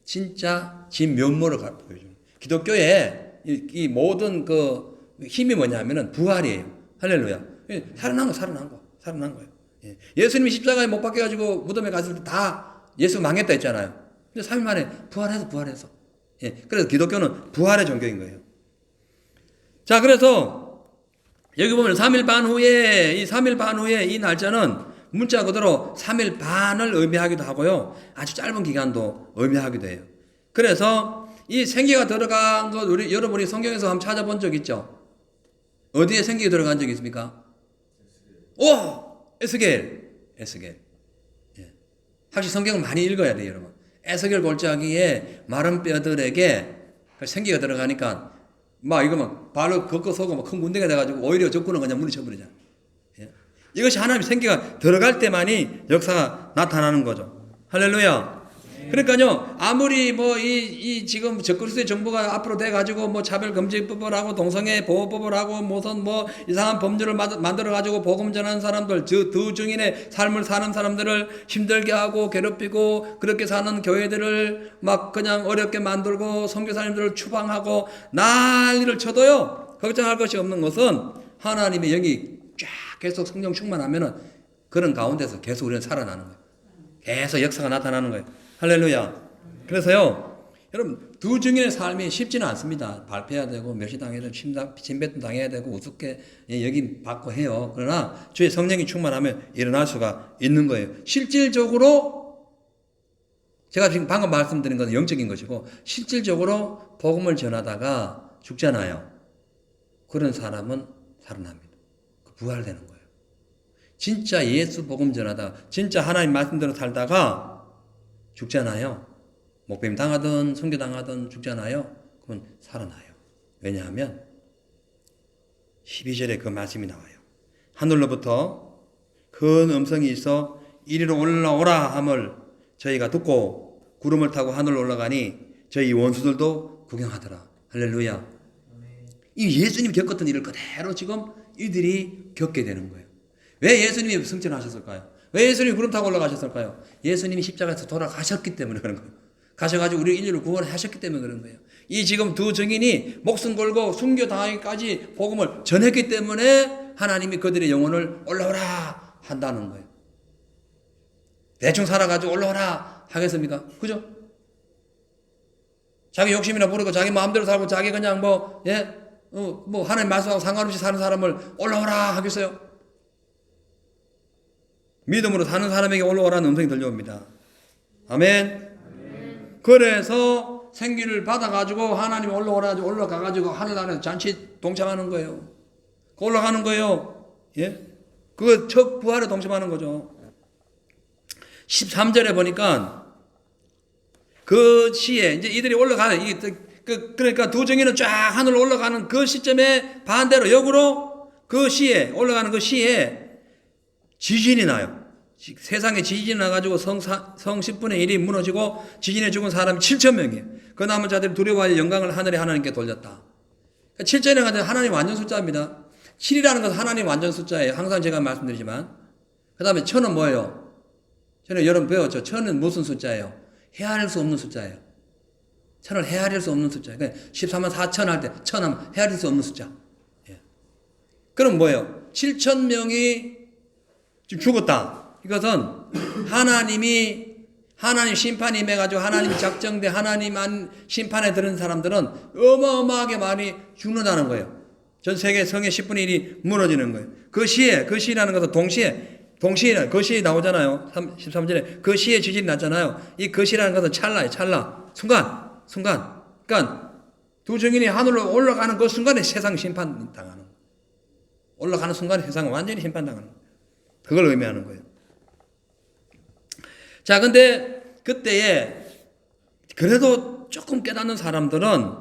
진짜 진면모를 보여줍니다. 기독교의 이 모든 그 힘이 뭐냐면은 부활이에요. 할렐루야. 살아난 거예요. 예수님이 십자가에 못 박혀가지고 무덤에 갔을 때 다 예수 망했다 했잖아요. 근데 3일 만에 부활해서. 그래서 기독교는 부활의 종교인 거예요. 자, 그래서 여기 보면 3일 반 후에 이 날짜는 문자 그대로 3일 반을 의미하기도 하고요. 아주 짧은 기간도 의미하기도 해요. 그래서 이 생기가 들어간 것 여러분이 성경에서 한번 찾아본 적 있죠? 어디에 생기가 들어간 적이 있습니까? 에스겔. 예. 확실히 성경을 많이 읽어야 돼요, 여러분. 에스겔 골짜기에 마른 뼈들에게 생기가 들어가니까 이거 막 발로 걷고 서고 막 큰 군대가 돼가지고 오히려 적군은 그냥 물리쳐버리잖아. 예. 이것이 하나님의 생기가 들어갈 때만이 역사가 나타나는 거죠. 할렐루야. 그러니까요, 아무리 뭐 이 지금 적그리스도의 정부가 앞으로 돼가지고 뭐 차별금지법을 하고 동성애 보호법을 하고 무슨 뭐 이상한 법률을 만들어가지고 복음 전하는 사람들, 두 증인의 삶을 사는 사람들을 힘들게 하고 괴롭히고 그렇게 사는 교회들을 막 그냥 어렵게 만들고 선교사님들을 추방하고 난리를 쳐도요, 걱정할 것이 없는 것은 하나님의 영이 쫙 계속 성령 충만하면은 그런 가운데서 계속 우리는 살아나는 거예요. 계속 역사가 나타나는 거예요. 할렐루야. 그래서요, 여러분, 두 증인의 삶이 쉽지는 않습니다. 발표해야 되고, 멸시당해야 되고, 침뱉음 당해야 되고, 우습게 여긴 받고 해요. 그러나 주의 성령이 충만하면 일어날 수가 있는 거예요. 실질적으로, 제가 지금 방금 말씀드린 것은 영적인 것이고, 실질적으로 복음을 전하다가 죽잖아요. 그런 사람은 살아납니다. 부활되는 거예요. 진짜 예수 복음 전하다, 진짜 하나님 말씀대로 살다가 죽잖아요. 목배임 당하든 선교 당하든 죽잖아요. 그건 살아나요. 왜냐하면 12절에 그 말씀이 나와요. 하늘로부터 큰 음성이 있어 이리로 올라오라 함을 저희가 듣고 구름을 타고 하늘로 올라가니 저희 원수들도 구경하더라. 할렐루야. 이 예수님이 겪었던 일을 그대로 지금 이들이 겪게 되는 거예요. 왜 예수님이 승천하셨을까요? 왜 예수님이 구름 타고 올라가셨을까요? 예수님이 십자가에서 돌아가셨기 때문에 그런 거예요. 가셔가지고 우리 인류를 구원하셨기 때문에 그런 거예요. 이 지금 두 증인이 목숨 걸고 순교당하기까지 복음을 전했기 때문에 하나님이 그들의 영혼을 올라오라 한다는 거예요. 대충 살아가지고 올라오라 하겠습니까? 그죠? 자기 욕심이나 부리고 자기 마음대로 살고 자기 그냥 뭐 하나님 말씀하고 상관없이 사는 사람을 올라오라 하겠어요? 믿음으로 사는 사람에게 올라오라는 음성이 들려옵니다. 아멘. 그래서 생기를 받아가지고 하나님이 올라가가지고 하늘나라에서 잔치 동참하는 거예요. 올라가는 거예요. 예? 그거 첫 부활에 동참하는 거죠. 13절에 보니까 그 시에 이제 이들이 올라가요. 그러니까 두 증인은 쫙 하늘로 올라가는 그 시점에 반대로 역으로 그 시에 올라가는 그 시에 지진이 나요. 세상에 지진이 나가지고 성 10분의 1이 무너지고 지진에 죽은 사람이 7,000명이에요. 그 남은 자들이 두려워하여 영광을 하늘에 하나님께 돌렸다. 7절에 가지고 하나님 완전 숫자입니다. 7이라는 것은 하나님 완전 숫자예요. 항상 제가 말씀드리지만. 그 다음에 천은 뭐예요? 천은 여러분 배웠죠? 천은 무슨 숫자예요? 헤아릴 수 없는 숫자예요. 천을 헤아릴 수 없는 숫자예요. 그러니까 14만 4천 할 때 천하면 헤아릴 수 없는 숫자. 예. 그럼 뭐예요? 7,000명이 지금 죽었다. 이것은 하나님 심판이 임해가지고 하나님 작정돼 하나님 심판에 들은 사람들은 어마어마하게 많이 죽는다는 거예요. 전 세계 성의 10분의 1이 무너지는 거예요. 그 시라는 것은 그 시에 나오잖아요. 13절에 그 시에 지진이 났잖아요. 이 그 시라는 것은 찰나예요. 찰나. 순간. 그러니까 두 증인이 하늘로 올라가는 그 순간에 세상 심판 당하는 거예요. 올라가는 순간에 세상은 완전히 심판 당하는 거예요. 그걸 의미하는 거예요. 자, 근데 그때에 그래도 조금 깨닫는 사람들은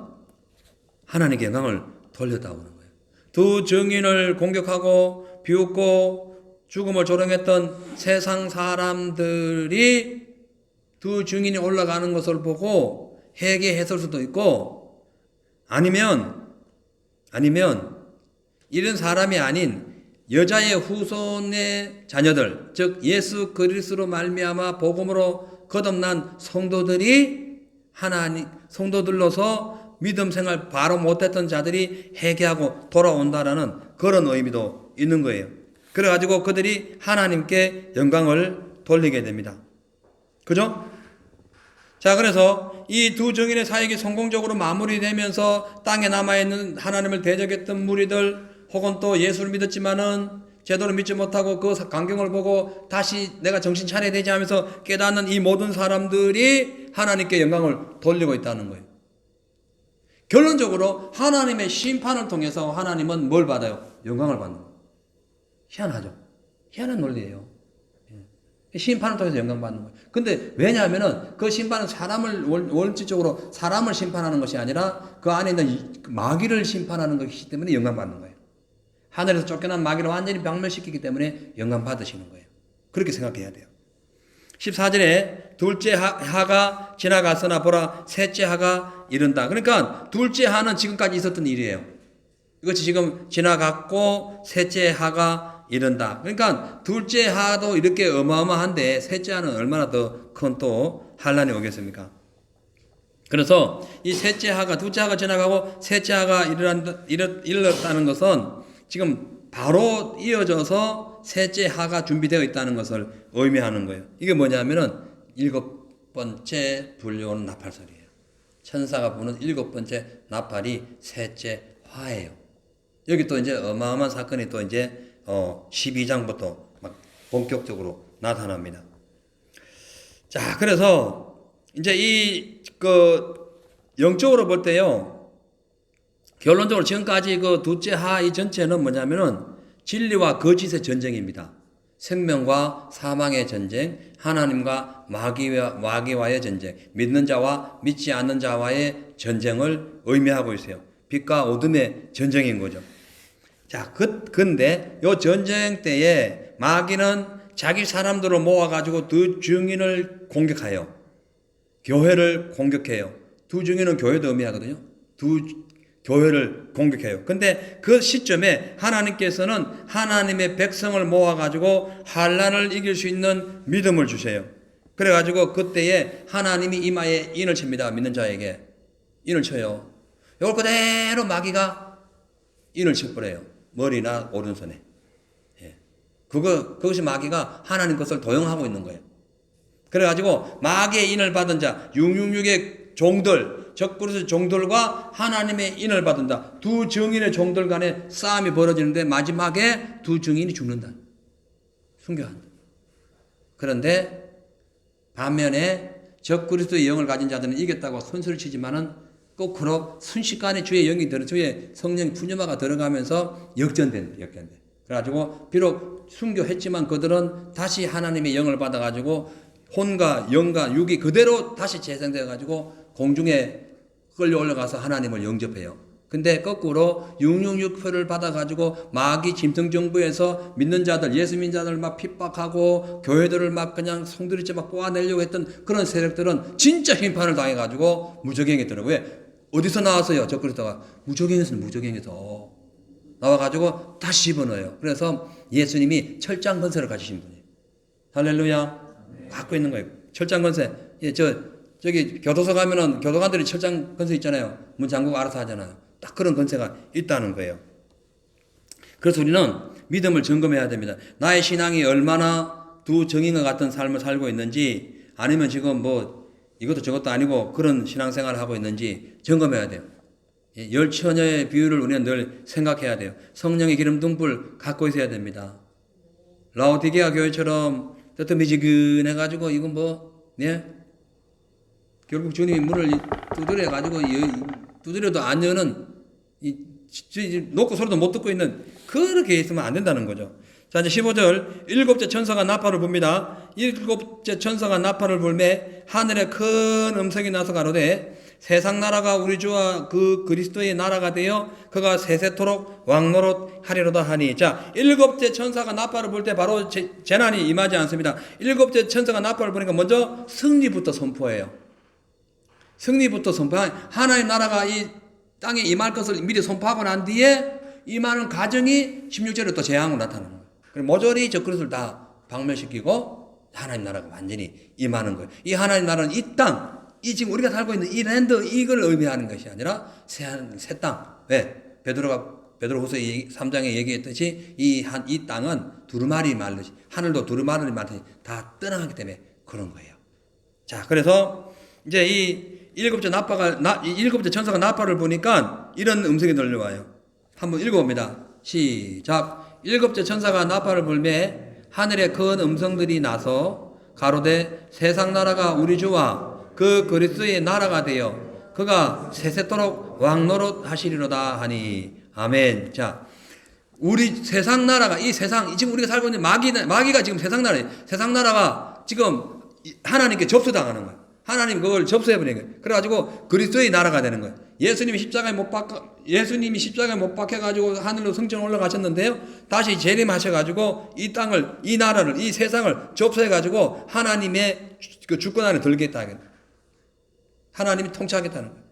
하나님께 영광을 돌렸다 오는 거예요. 두 증인을 공격하고 비웃고 죽음을 조롱했던 세상 사람들이 두 증인이 올라가는 것을 보고 회개했을 수도 있고 아니면 이런 사람이 아닌 여자의 후손의 자녀들, 즉 예수 그리스도로 말미암아 복음으로 거듭난 성도들로서 믿음 생활 바로 못했던 자들이 회개하고 돌아온다라는 그런 의미도 있는 거예요. 그래가지고 그들이 하나님께 영광을 돌리게 됩니다. 그죠? 자, 그래서 이 두 증인의 사역이 성공적으로 마무리되면서 땅에 남아있는 하나님을 대적했던 무리들 혹은 또 예수를 믿었지만은 제대로 믿지 못하고 그 광경을 보고 다시 내가 정신 차려야 되지 하면서 깨닫는 이 모든 사람들이 하나님께 영광을 돌리고 있다는 거예요. 결론적으로 하나님의 심판을 통해서 하나님은 뭘 받아요? 영광을 받는 거예요. 희한하죠? 희한한 논리예요. 심판을 통해서 영광받는 거예요. 근데 왜냐하면은 그 심판은 원칙적으로 사람을 심판하는 것이 아니라 그 안에 있는 마귀를 심판하는 것이기 때문에 영광받는 거예요. 하늘에서 쫓겨난 마귀를 완전히 박멸시키기 때문에 영광 받으시는 거예요. 그렇게 생각해야 돼요. 14절에 둘째 하가 지나갔으나 보라 셋째 하가 이른다. 그러니까 둘째 하는 지금까지 있었던 일이에요. 이것이 지금 지나갔고 셋째 하가 이른다. 그러니까 둘째 하도 이렇게 어마어마한데 셋째 하는 얼마나 더 큰 또 환란이 오겠습니까? 그래서 이 셋째 하가 둘째 하가 지나가고 셋째 하가 일어났다는 것은 지금 바로 이어져서 셋째 하가 준비되어 있다는 것을 의미하는 거예요. 이게 뭐냐면은 7번째 불려오는 나팔소리예요. 천사가 부는 7번째 나팔이 셋째 화예요. 여기 또 이제 어마어마한 사건이 또 이제 12장부터 막 본격적으로 나타납니다. 자, 그래서 이제 영적으로 볼 때요, 결론적으로 지금까지 그 둘째 하 이 전체는 뭐냐면은 진리와 거짓의 전쟁입니다. 생명과 사망의 전쟁, 하나님과 마귀와의 전쟁, 믿는 자와 믿지 않는 자와의 전쟁을 의미하고 있어요. 빛과 어둠의 전쟁인 거죠. 자, 근데 요 전쟁 때에 마귀는 자기 사람들을 모아가지고 두 증인을 공격해요. 교회를 공격해요. 두 증인은 교회도 의미하거든요. 두 교회를 공격해요. 근데 그 시점에 하나님께서는 하나님의 백성을 모아가지고 환란을 이길 수 있는 믿음을 주세요. 그래가지고 그때에 하나님이 이마에 인을 칩니다. 믿는 자에게 인을 쳐요. 이걸 그대로 마귀가 인을 쳐버려요. 머리나 오른손에. 그것이 마귀가 하나님 것을 도용하고 있는 거예요. 그래가지고 마귀의 인을 받은 자 666의 종들, 적그리스도의 종들과 하나님의 인을 받은다. 두 증인의 종들 간에 싸움이 벌어지는데 마지막에 두 증인이 죽는다. 순교한다. 그런데 반면에 적그리스도의 영을 가진 자들은 이겼다고 손소리 치지만은 거꾸로 순식간에 주의 영이 주의 성령 푸념화가 들어가면서 역전된다. 그래가지고 비록 순교했지만 그들은 다시 하나님의 영을 받아가지고 혼과 영과 육이 그대로 다시 재생되어가지고 공중에 끌려 올라가서 하나님을 영접해요. 근데 거꾸로 666표를 받아가지고 마귀 짐승정부에서 믿는 자들, 예수 믿는 자들 막 핍박하고 교회들을 막 그냥 송두리째 막 뽑아내려고 했던 그런 세력들은 진짜 심판을 당해가지고 무적행에 들어. 왜? 어디서 나왔어요? 적그리스도가 무적행에서 나와가지고 다시 집어넣어요. 그래서 예수님이 철장 건세를 가지신 분이에요. 할렐루야. 갖고 있는 거예요. 철장 건세. 저기 교도소 가면은 교도관들이 철장 건세 있잖아요. 문 잠그고 알아서 하잖아요. 딱 그런 건세가 있다는 거예요. 그래서 우리는 믿음을 점검해야 됩니다. 나의 신앙이 얼마나 두 정인과 같은 삶을 살고 있는지, 아니면 지금 뭐 이것도 저것도 아니고 그런 신앙생활을 하고 있는지 점검해야 돼요. 열처녀의 비유를 우리는 늘 생각해야 돼요. 성령의 기름 등불 갖고 있어야 됩니다. 라오디게아 교회처럼 뜨뜻미지근해가지고 이건 결국 주님이 문을 두드려가지고 두드려도 안 여는 놓고 소리도 못 듣고 있는 그렇게 있으면 안 된다는 거죠. 자, 이제 15절 7째 천사가 나팔을 붑니다. 7째 천사가 나팔을 불매 하늘에 큰 음성이 나서 가로되 세상 나라가 우리 주와 그 그리스도의 나라가 되어 그가 세세토록 왕노릇 하리로다 하니. 자, 7째 천사가 나팔을 불 때 바로 재난이 임하지 않습니다. 7째 천사가 나팔을 부니까 먼저 승리부터 선포해요. 승리부터 선포한 하나님 나라가 이 땅에 임할 것을 미리 선포하고 난 뒤에 임하는 과정이 16절에 또 재앙으로 나타나는 거예요. 그리고 모조리 적그리스도를 다 박멸시키고 하나님 나라가 완전히 임하는 거예요. 이 하나님 나라는 이 땅, 이 지금 우리가 살고 있는 이 랜드, 이걸 의미하는 것이 아니라 새 땅. 왜? 베드로후서 3장에 얘기했듯이 이 땅은 두루마리 말듯이, 하늘도 두루마리 말듯이 다 떠나가기 때문에 그런 거예요. 자, 그래서 이제 이 7째 천사가 나팔을 보니까 이런 음성이 들려와요. 한번 읽어봅니다. 시작. 7째 천사가 나팔을 불매 하늘에 큰 음성들이 나서 가로되 세상 나라가 우리 주와 그 그리스도의 나라가 되어 그가 세세토록 왕노릇 하시리로다 하니. 아멘. 자, 우리 세상 나라가, 이 세상, 지금 우리가 살고 있는 마귀가 지금 세상 나라예요. 세상 나라가 지금 하나님께 접수당하는 거예요. 하나님 그걸 접수해버리는 거예요. 그래가지고 그리스도의 나라가 되는 거예요. 예수님이 십자가에 못 박혀 가지고 하늘로 승천 올라가셨는데요. 다시 재림하셔 가지고 이 땅을, 이 나라를, 이 세상을 접수해 가지고 하나님의 그 주권 안에 들겠다. 하나님이 통치하겠다는 거예요.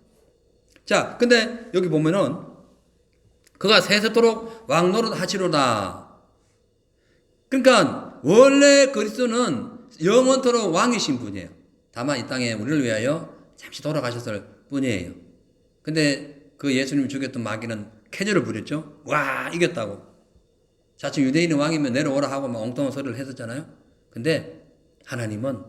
자, 근데 여기 보면은 그가 세세토록 왕노릇 하시로다. 그러니까 원래 그리스도는 영원토록 왕이신 분이에요. 다만 이 땅에 우리를 위하여 잠시 돌아가셨을 뿐이에요. 근데 그 예수님 죽였던 마귀는 쾌조를 부렸죠. 와, 이겼다고. 자칭 유대인의 왕이면 내려오라 하고 막 엉뚱한 소리를 했었잖아요. 근데 하나님은,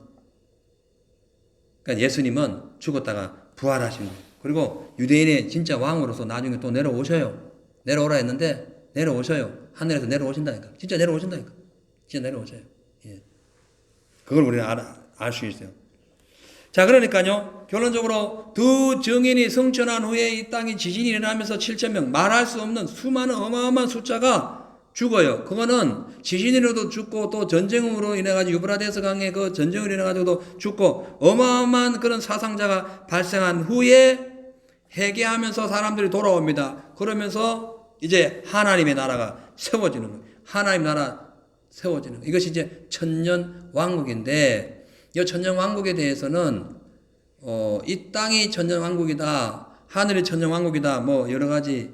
그러니까 예수님은 죽었다가 부활하신 거예요. 그리고 유대인의 진짜 왕으로서 나중에 또 내려오셔요. 내려오라 했는데 내려오셔요. 하늘에서 내려오신다니까. 진짜 내려오신다니까. 진짜 내려오셔요. 예. 그걸 우리는 알 수 있어요. 자, 그러니까요, 결론적으로 두 증인이 승천한 후에 이 땅에 지진이 일어나면서 7,000명, 말할 수 없는 수많은 어마어마한 숫자가 죽어요. 그거는 지진으로도 죽고 또 전쟁으로 인해가지고 유브라데스 강의 그 전쟁으로 인해가지고도 죽고 어마어마한 그런 사상자가 발생한 후에 회개하면서 사람들이 돌아옵니다. 그러면서 이제 하나님의 나라가 세워지는 거예요. 하나님 나라 세워지는 거예요. 이것이 이제 천년 왕국인데, 이 천년 왕국에 대해서는 이 땅이 천년 왕국이다, 하늘이 천년 왕국이다, 뭐 여러 가지,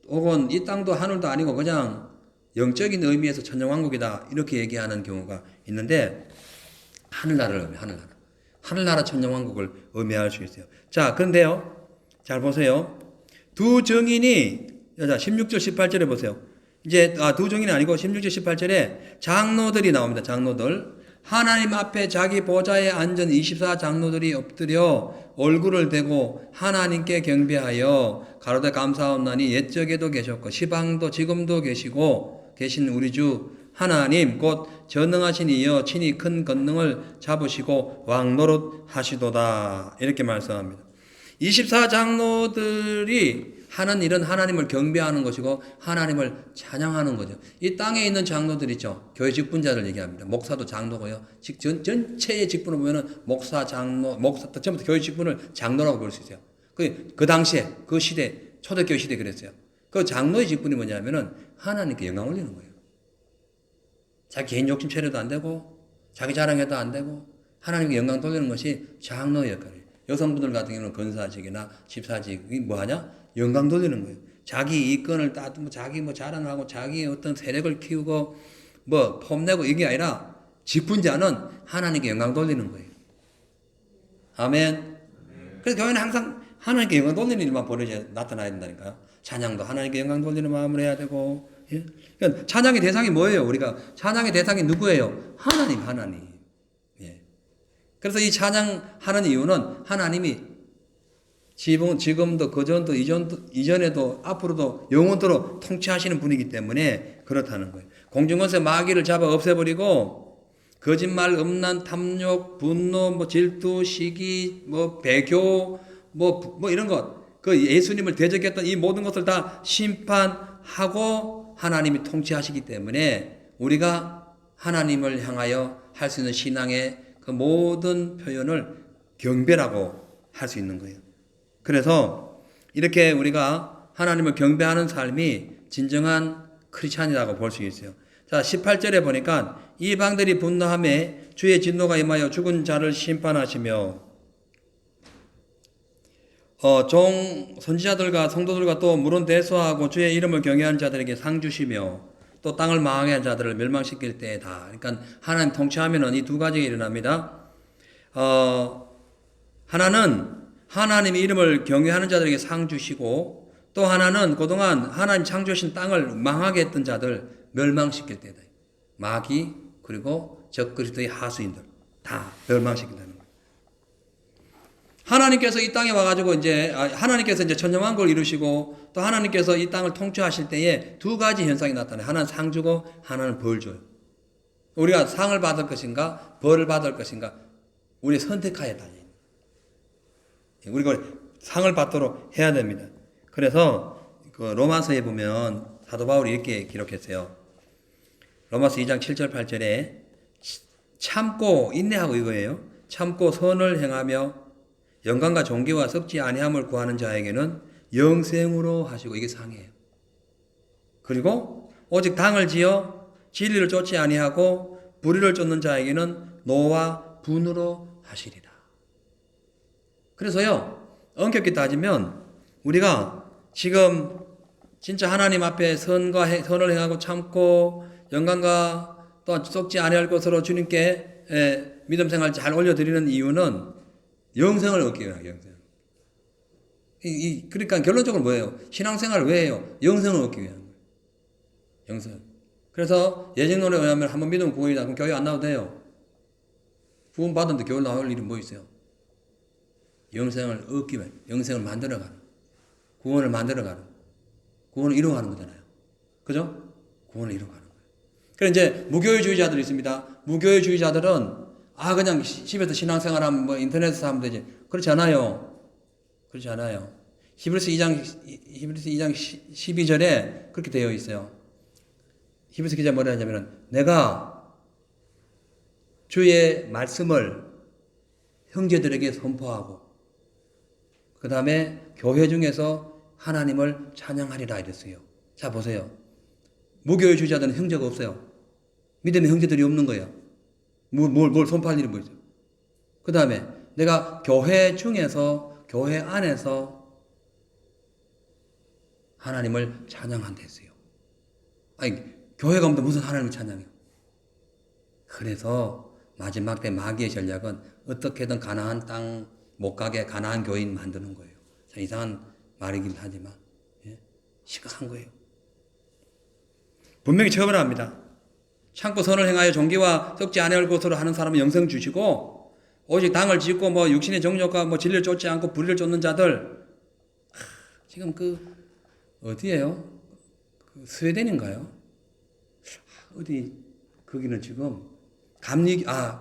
혹은 이 땅도 하늘도 아니고 그냥 영적인 의미에서 천년 왕국이다, 이렇게 얘기하는 경우가 있는데, 하늘나라를 의미해요. 하늘나라 천년 왕국을 의미할 수 있어요. 자, 그런데요, 잘 보세요. 두 증인이, 16절 18절에 보세요. 이제 두 증인이 아니고 16절 18절에 장로들이 나옵니다. 장로들. 하나님 앞에 자기 보좌에 앉은 24 장로들이 엎드려 얼굴을 대고 하나님께 경배하여 가로되 감사하옵나니 옛적에도 계셨고 시방도 지금도 계신 우리 주 하나님 곧 전능하신 이여 친히 큰 권능을 잡으시고 왕노릇 하시도다, 이렇게 말씀합니다. 24 장로들이 하는 일은 하나님을 경배하는 것이고 하나님을 찬양하는 거죠. 이 땅에 있는 장로들 있죠. 교회 직분자들 얘기합니다. 목사도 장로고요. 전체의 직분을 보면은 목사, 장로, 전부 다 교회 직분을 장로라고 볼 수 있어요. 그 당시에, 그 시대, 초대교회 시대 그랬어요. 그 장로의 직분이 뭐냐면은 하나님께 영광 올리는 거예요. 자기 개인 욕심 채려도 안 되고, 자기 자랑해도 안 되고, 하나님께 영광 돌리는 것이 장로의 역할이에요. 여성분들 같은 경우는 권사직이나 집사직이 뭐하냐? 영광 돌리는 거예요. 자기 이권을 따두고, 자기 뭐 자랑하고, 자기 어떤 세력을 키우고, 뭐 폼내고, 이게 아니라, 직분자는 하나님께 영광 돌리는 거예요. 아멘. 그래서 교회는 항상 하나님께 영광 돌리는 일만 나타나야 된다니까요. 찬양도 하나님께 영광 돌리는 마음으로 해야 되고, 예? 그러니까 찬양의 대상이 뭐예요? 우리가 찬양의 대상이 누구예요? 하나님. 예. 그래서 이 찬양하는 이유는 하나님이 지금도 그전도 이전에도 앞으로도 영원토록 통치하시는 분이기 때문에 그렇다는 거예요. 공중권세 마귀를 잡아 없애버리고 거짓말, 음란, 탐욕, 분노, 뭐 질투, 시기, 뭐 배교, 뭐 이런 것, 그 예수님을 대적했던 이 모든 것을 다 심판하고 하나님이 통치하시기 때문에 우리가 하나님을 향하여 할 수 있는 신앙의 그 모든 표현을 경배라고 할 수 있는 거예요. 그래서 이렇게 우리가 하나님을 경배하는 삶이 진정한 크리스찬이라고 볼 수 있어요. 자, 18절에 보니까 이방들이 분노하며 주의 진노가 임하여 죽은 자를 심판하시며 선지자들과 성도들과 또 물은 대수하고 주의 이름을 경외하는 자들에게 상 주시며 또 땅을 망하게 한 자들을 멸망시킬 때에다. 그러니까 하나님 통치하면은 이 두 가지가 일어납니다. 하나는 하나님의 이름을 경외하는 자들에게 상 주시고 또 하나는 그동안 하나님 창조하신 땅을 망하게 했던 자들 멸망시킬 때다. 마귀 그리고 적그리스도의 하수인들 다 멸망시킨다는 거예요. 하나님께서 이 땅에 와가지고 하나님께서 이제 천년왕국을 이루시고 또 하나님께서 이 땅을 통치하실 때에 두 가지 현상이 나타나요. 하나는 상 주고 하나는 벌 줘요. 우리가 상을 받을 것인가 벌을 받을 것인가 우리 선택하에 달려요. 우리가 상을 받도록 해야 됩니다. 그래서 그 로마서에 보면 사도 바울이 이렇게 기록했어요. 로마서 2장 7절 8절에 참고 인내하고 이거예요. 참고 선을 행하며 영광과 존귀와 썩지 아니함을 구하는 자에게는 영생으로 하시고 이게 상이에요. 그리고 오직 당을 지어 진리를 쫓지 아니하고 불의를 쫓는 자에게는 노와 분으로 하시리라. 그래서요, 엄격히 따지면 우리가 지금 진짜 하나님 앞에 선을 행하고 참고 영광과 또 썩지 아니할 것으로 주님께 믿음 생활 잘 올려드리는 이유는 영생을 얻기 위함이에요. 영생. 그러니까 결론적으로 뭐예요? 신앙생활을 왜 해요? 영생을 얻기 위한 거예요. 영생. 그래서 예정론에 의하면 한번 믿으면 구원이다. 그럼 교회 안 나와도 돼요. 구원 받았는데 교회 나올 일이 뭐 있어요? 영생을 얻기 위해 영생을 만들어가는, 구원을 만들어가는, 구원을 이루어가는 거잖아요. 그죠? 구원을 이루어가는 거예요. 그래 이제 무교회주의자들이 있습니다. 무교회주의자들은 그냥 집에서 신앙생활하면 뭐 인터넷에서 하면 되지. 그렇지 않아요. 그렇지 않아요. 히브리서 2장 12절에 그렇게 되어 있어요. 히브리서 기자 뭐라 하냐면은 내가 주의 말씀을 형제들에게 선포하고 그 다음에 교회 중에서 하나님을 찬양하리라 이랬어요. 자 보세요. 무교회주의자들은 형제가 없어요. 믿음의 형제들이 없는 거예요. 뭘 선포할 일이 뭐 있어요. 그 다음에 내가 교회 중에서 교회 안에서 하나님을 찬양한다 했어요. 아니 교회가 없는데 무슨 하나님을 찬양해요. 그래서 마지막 때 마귀의 전략은 어떻게든 가나안 땅 못 가게 가나안 교인 만드는 거예요. 참 이상한 말이긴 하지만 심각한 거예요. 분명히 처벌합니다. 참고 선을 행하여 존귀와 썩지 아니할 것으로 하는 사람은 영생 주시고 오직 당을 짓고 뭐 육신의 정욕과 뭐 진리를 쫓지 않고 불의를 쫓는 자들 지금 어디예요? 스웨덴인가요? 어디 거기는 지금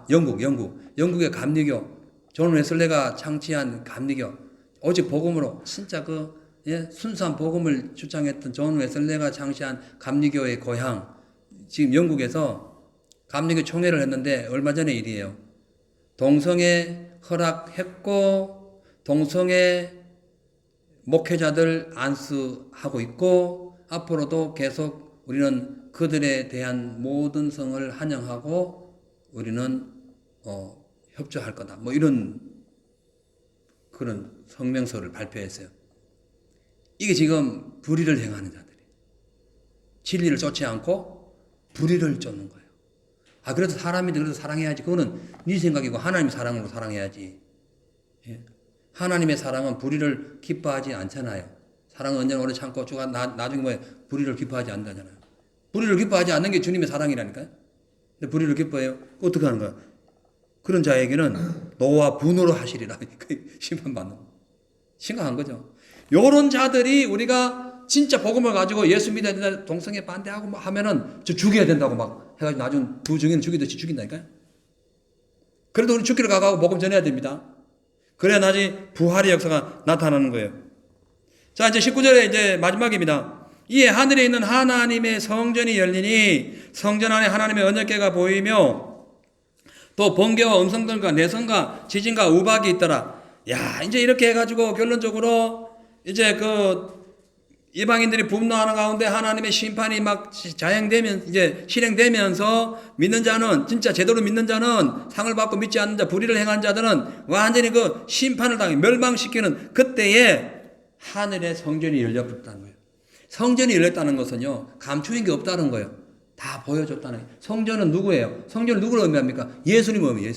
영국의 감리교 존 웨슬레가 창시한 감리교 오직 복음으로 진짜 순수한 복음을 주장했던 존 웨슬레가 창시한 감리교의 고향 지금 영국에서 감리교 총회를 했는데 얼마 전의 일이에요. 동성애 허락했고 동성애 목회자들 안수하고 있고 앞으로도 계속 우리는 그들에 대한 모든 성을 환영하고 우리는 협조할 거다. 뭐 이런 그런 성명서를 발표했어요. 이게 지금 불의를 행하는 자들이에요. 진리를 쫓지 않고 불의를 쫓는 거예요. 그래도 사람인데 그래도 사랑해야지. 그거는 네 생각이고 하나님의 사랑으로 사랑해야지. 하나님의 사랑은 불의를 기뻐하지 않잖아요. 사랑은 언제나 오래 참고 쭉 나중에 뭐 불의를 기뻐하지 않는다잖아요. 불의를 기뻐하지 않는 게 주님의 사랑이라니까요. 근데 불의를 기뻐해요. 어떻게 하는 거야? 그런 자에게는 노와 분으로 하시리라. 심판받는 거. 심각한 거죠. 요런 자들이 우리가 진짜 복음을 가지고 예수 믿어야 된다, 동성애 반대하고 막 하면은 저 죽여야 된다고 막 해가지고 나중에 두 증인을 죽이듯이 죽인다니까요. 그래도 우리 죽기를 각오하고 복음 전해야 됩니다. 그래야 나중에 부활의 역사가 나타나는 거예요. 자, 이제 19절에 이제 마지막입니다. 이에 하늘에 있는 하나님의 성전이 열리니 성전 안에 하나님의 언약궤가 보이며 또 번개와 음성들과 내성과 지진과 우박이 있더라. 야, 이제 이렇게 해가지고 결론적으로 이제 이방인들이 분노하는 가운데 하나님의 심판이 막 이제 실행되면서 믿는 자는, 진짜 제대로 믿는 자는, 상을 받고 믿지 않는 자, 불의를 행한 자들은 완전히 심판을 당해 멸망시키는 그때에 하늘의 성전이 열려버렸다는 거예요. 성전이 열렸다는 것은요, 감추인 게 없다는 거예요. 다 보여줬다는 거예요. 성전은 누구예요? 성전은 누구를 의미합니까? 예수님을 의미해요.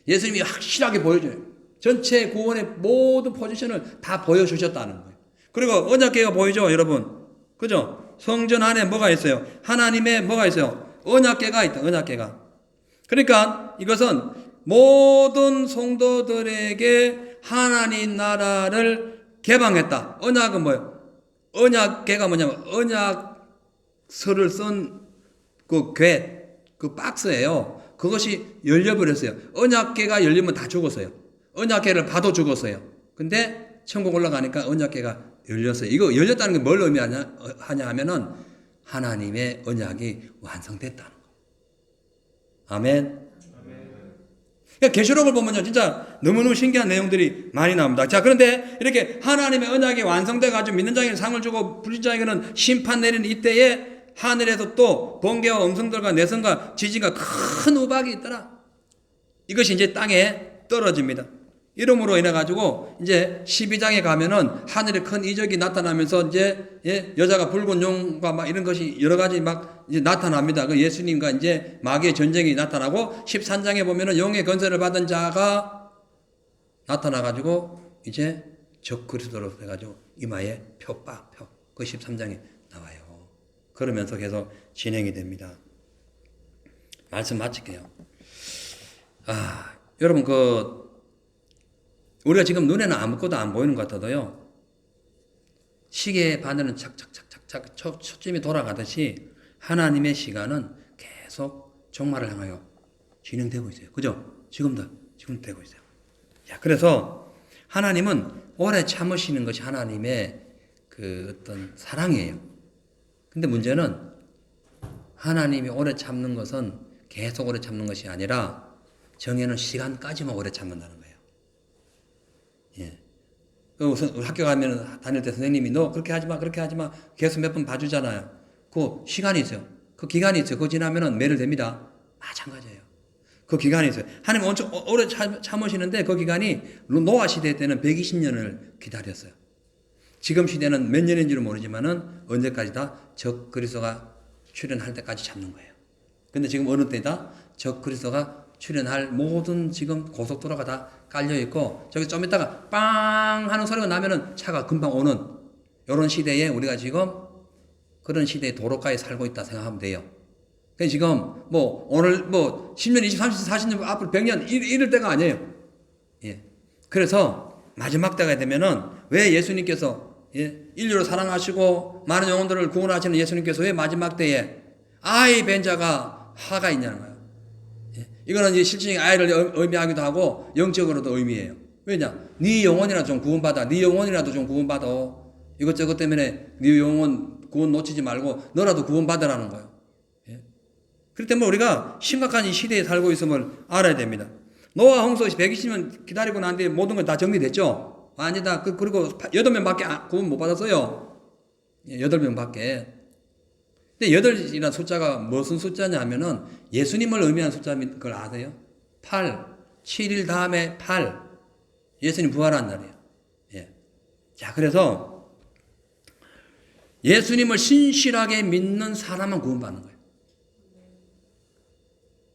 예수님이 확실하게 보여줘요. 전체 구원의 모든 포지션을 다 보여주셨다는 거예요. 그리고 언약궤가 보이죠, 여러분? 그죠? 성전 안에 뭐가 있어요? 하나님의 뭐가 있어요? 언약궤가 있다, 언약궤가. 그러니까 이것은 모든 성도들에게 하나님 나라를 개방했다. 언약은 뭐예요? 언약궤가 뭐냐면 언약서를 쓴 박스예요. 그것이 열려버렸어요. 언약궤가 열리면 다 죽었어요. 언약궤를 봐도 죽었어요. 근데 천국 올라가니까 언약궤가 열렸어요. 이거 열렸다는 게 뭘 의미하냐 하면은 하나님의 언약이 완성됐다는 거예요. 아멘. 그러니까 계시록을 보면요, 진짜 너무너무 신기한 내용들이 많이 나옵니다. 자, 그런데 이렇게 하나님의 언약이 완성돼 가지고 믿는 자에게는 상을 주고 불신자에게는 심판 내리는 이때에 하늘에서 또 번개와 음성들과 내성과 지진과 큰 우박이 있더라. 이것이 이제 땅에 떨어집니다. 이름으로 인해 가지고 이제 12장에 가면은 하늘에 큰 이적이 나타나면서 이제 여자가 붉은 용과 막 이런 것이 여러 가지 막 이제 나타납니다. 그 예수님과 이제 마귀의 전쟁이 나타나고 13장에 보면은 용의 건설을 받은 자가 나타나 가지고 이제 적그리스도로 해 가지고 이마에 그 13장에 나와요. 그러면서 계속 진행이 됩니다. 말씀 마칠게요. 여러분 우리가 지금 눈에는 아무것도 안 보이는 것 같아도요, 시계의 바늘은 착착착착착 초점이 돌아가듯이 하나님의 시간은 계속 종말을 향하여 진행되고 있어요. 그죠? 지금도 되고 있어요. 자, 그래서 하나님은 오래 참으시는 것이 하나님의 그 어떤 사랑이에요. 근데 문제는 하나님이 오래 참는 것은 계속 오래 참는 것이 아니라 정해놓은 시간까지만 오래 참는다는 거예요. 예. 학교 가면 다닐 때 선생님이 너 그렇게 하지 마, 그렇게 하지 마. 계속 몇 번 봐주잖아요. 그 시간이 있어요. 그 기간이 있어요. 그거 지나면은 매를 됩니다. 마찬가지예요. 그 기간이 있어요. 하나님 엄청 오래 참으시는데 그 기간이 노아 시대 때는 120년을 기다렸어요. 지금 시대는 몇 년인지는 모르지만은 언제까지다 적그리스도가 출현할 때까지 참는 거예요. 근데 지금 어느 때다 적그리스도가 출현할 모든 지금 고속도로가 다 깔려 있고 저기 좀 있다가 빵 하는 소리가 나면은 차가 금방 오는 이런 시대에 우리가 지금 그런 시대의 도로가에 살고 있다 생각하면 돼요. 그러니까 지금 오늘 10년, 20, 30, 40년 앞으로 100년 이럴 때가 아니에요. 예. 그래서 마지막 때가 되면은 왜 예수님께서 인류를 사랑하시고 많은 영혼들을 구원하시는 예수님께서 왜 마지막 때에 아이 뵌 자가 하가 있냐는 거예요. 이거는 이제 실질적인 아이를 의미하기도 하고 영적으로도 의미해요. 왜냐? 네 영혼이라도 좀 구원받아. 네 영혼이라도 좀 구원받아. 이것저것 때문에 네 영혼 구원 놓치지 말고 너라도 구원받으라는 거예요. 그렇기 때문에 우리가 심각한 이 시대에 살고 있음을 알아야 됩니다. 노아 홍수 120년 기다리고 난 뒤에 모든 건 다 정리됐죠? 아니다. 그리고 8명밖에 구원 못 받았어요. 8명밖에. 근데 8이라는 숫자가 무슨 숫자냐 하면은 예수님을 의미하는 숫자인 걸 아세요? 8. 7일 다음에 8. 예수님 부활한 날이에요. 예. 자, 그래서 예수님을 신실하게 믿는 사람만 구원받는 거예요.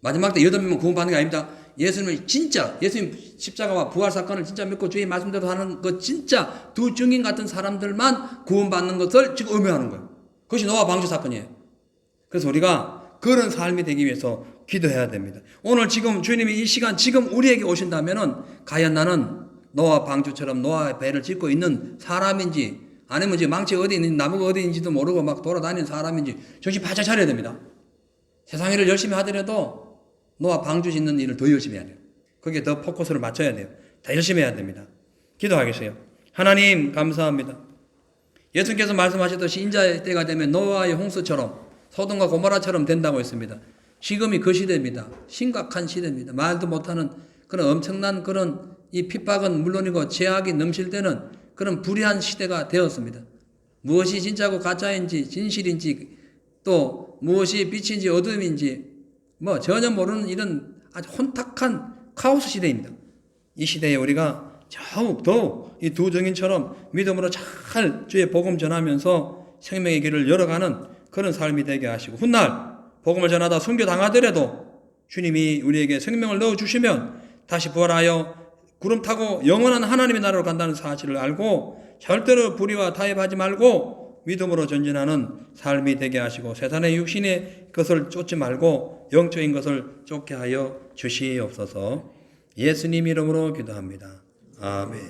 마지막 때 8명만 구원받는 게 아닙니다. 예수님을 진짜, 예수님 십자가와 부활 사건을 진짜 믿고 주의 말씀대로 하는 그 진짜 두 증인 같은 사람들만 구원받는 것을 지금 의미하는 거예요. 그것이 노아 방주 사건이에요. 그래서 우리가 그런 삶이 되기 위해서 기도해야 됩니다. 오늘 지금 주님이 이 시간 지금 우리에게 오신다면은 과연 나는 노아 방주처럼 노아의 배를 짓고 있는 사람인지 아니면 이제 망치 어디 있는지 나무가 어디 있는지도 모르고 막 돌아다니는 사람인지 정신 바짝 차려야 됩니다. 세상 일을 열심히 하더라도 노아 방주 짓는 일을 더 열심히 해야 돼요. 거기에 더 포커스를 맞춰야 돼요. 더 열심히 해야 됩니다. 기도하겠어요. 하나님 감사합니다. 예수님께서 말씀하셨듯이 인자의 때가 되면 노아의 홍수처럼 소돔과 고모라처럼 된다고 했습니다. 지금이 그 시대입니다. 심각한 시대입니다. 말도 못하는 그런 엄청난 그런 이 핍박은 물론이고 죄악이 넘실대는 그런 불의한 시대가 되었습니다. 무엇이 진짜고 가짜인지 진실인지 또 무엇이 빛인지 어둠인지 전혀 모르는 이런 아주 혼탁한 카오스 시대입니다. 이 시대에 우리가 더욱 이 두 증인처럼 믿음으로 잘 주의 복음 전하면서 생명의 길을 열어가는 그런 삶이 되게 하시고 훗날 복음을 전하다 순교당하더라도 주님이 우리에게 생명을 넣어주시면 다시 부활하여 구름 타고 영원한 하나님의 나라로 간다는 사실을 알고 절대로 불의와 타협하지 말고 믿음으로 전진하는 삶이 되게 하시고 세상의 육신의 것을 쫓지 말고 영적인 것을 쫓게 하여 주시옵소서. 예수님 이름으로 기도합니다. 아멘.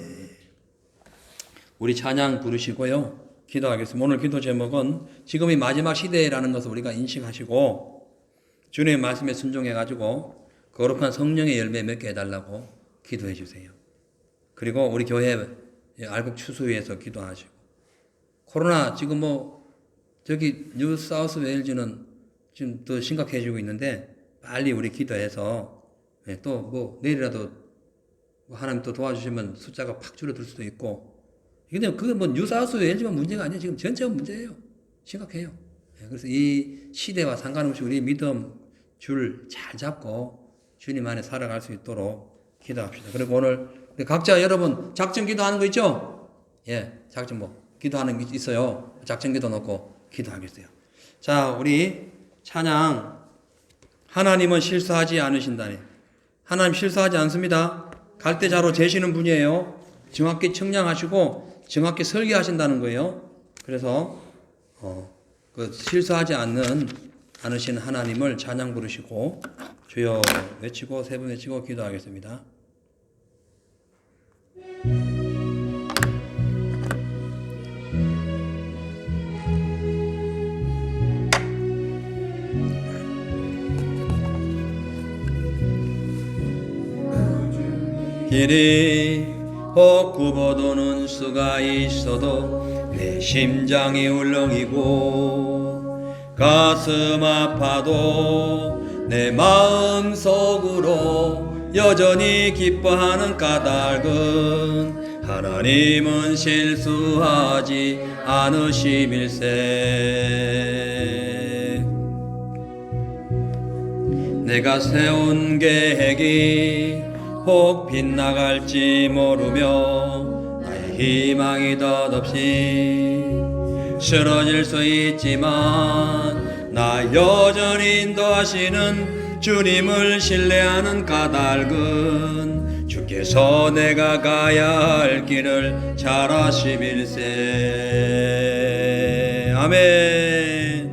우리 찬양 부르시고요. 기도하겠습니다. 오늘 기도 제목은 지금이 마지막 시대라는 것을 우리가 인식하시고 주님의 말씀에 순종해가지고 거룩한 성령의 열매 맺게 해달라고 기도해 주세요. 그리고 우리 교회 알곡 추수위에서 기도하시고 코로나 지금 저기 뉴 사우스 웨일즈는 지금 더 심각해지고 있는데 빨리 우리 기도해서 예, 또 뭐 내일이라도 하나님 또 도와주시면 숫자가 팍 줄어들 수도 있고. 근데 그게 뭐 뉴사우스 웨일즈만 문제가 아니에요. 지금 전체가 문제예요. 심각해요. 예, 그래서 이 시대와 상관없이 우리 믿음 줄 잘 잡고 주님 안에 살아갈 수 있도록 기도합시다. 그리고 오늘 각자 여러분 작전 기도하는 거 있죠? 예, 작전 뭐 기도하는 게 있어요. 작전 기도 놓고 기도하겠어요. 자, 우리 찬양 하나님은 실수하지 않으신다네. 하나님 실수하지 않습니다. 갈대자로 재시는 분이에요. 정확히 청량하시고 정확히 설계하신다는 거예요. 그래서 그 실수하지 않으신 하나님을 찬양 부르시고 주여 외치고 세 번 외치고 기도하겠습니다. 길이 헛굽어도는 수가 있어도 내 심장이 울렁이고 가슴 아파도 내 마음속으로 여전히 기뻐하는 까닭은 하나님은 실수하지 않으심일세. 내가 세운 계획이 혹 빗나갈지 모르며 나의 희망이 덧없이 쓰러질 수 있지만 나 여전히 인도하시는 주님을 신뢰하는 까닭은 주께서 내가 가야 할 길을 잘 아심일세. 아멘.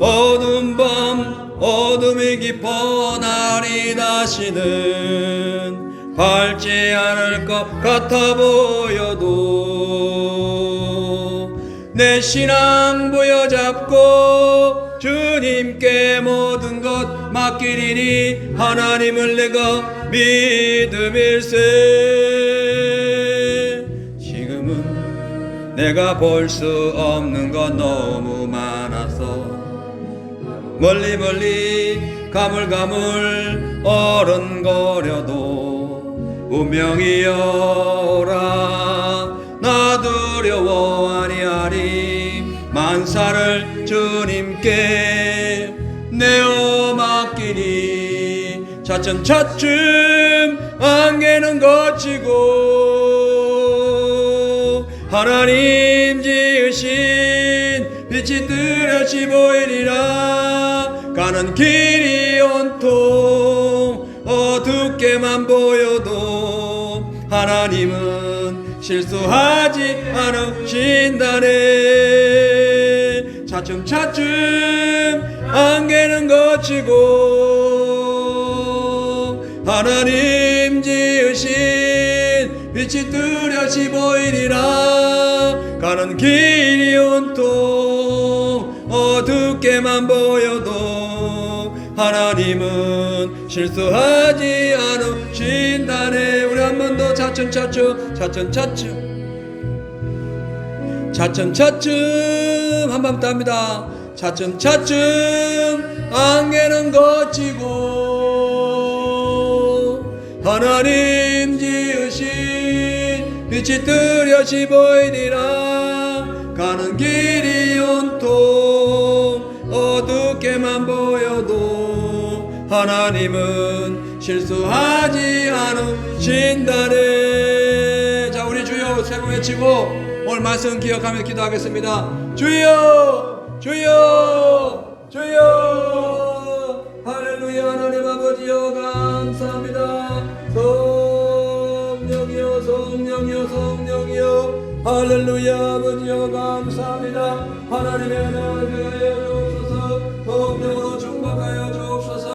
어두운 밤 어둠이 깊어 날이 다시는 밝지 않을 것 같아 보여도 내 신앙 부여잡고 주님께 모든 것 맡기리니 하나님을 내가 믿음일세. 지금은 내가 볼 수 없는 것 너무 많아서 멀리 가물가물 어른거려도 운명이여라 나 두려워 아니하리. 만사를 주님께 내어 맡기니 차츰차츰 안개는 걷히고 하나님 지으신 빛이 뚜렷이 보이리라. 가는 길이 온통 어둡게만 보여도 하나님은 실수하지 않으신다네. 차츰차츰 안개는 걷히고 하나님 지으신 빛이 뚜렷이 보이리라. 가는 길이 온통 어둡게만 보여도 하나님은 실수하지 않으신다네. 우리 한 번 더 차츰차츰 한 번 더 합니다. 차츰차츰 안개는 걷히고 하나님 지으신 빛이 뚜렷이 보이니라. 가는 길이 온통 어둡게만 보여도 하나님은 실수하지 않으신다네. 자, 우리 주여 세 번 외치고 오늘 말씀 기억하면서 기도하겠습니다. 주여 주여 주여. 할렐루야. 하나님 아버지여 감사합니다. 성령이여 성령이여 성령이여. 할렐루야. 아버지여 감사합니다. 하나님의 나라에 주옵소서. 성령으로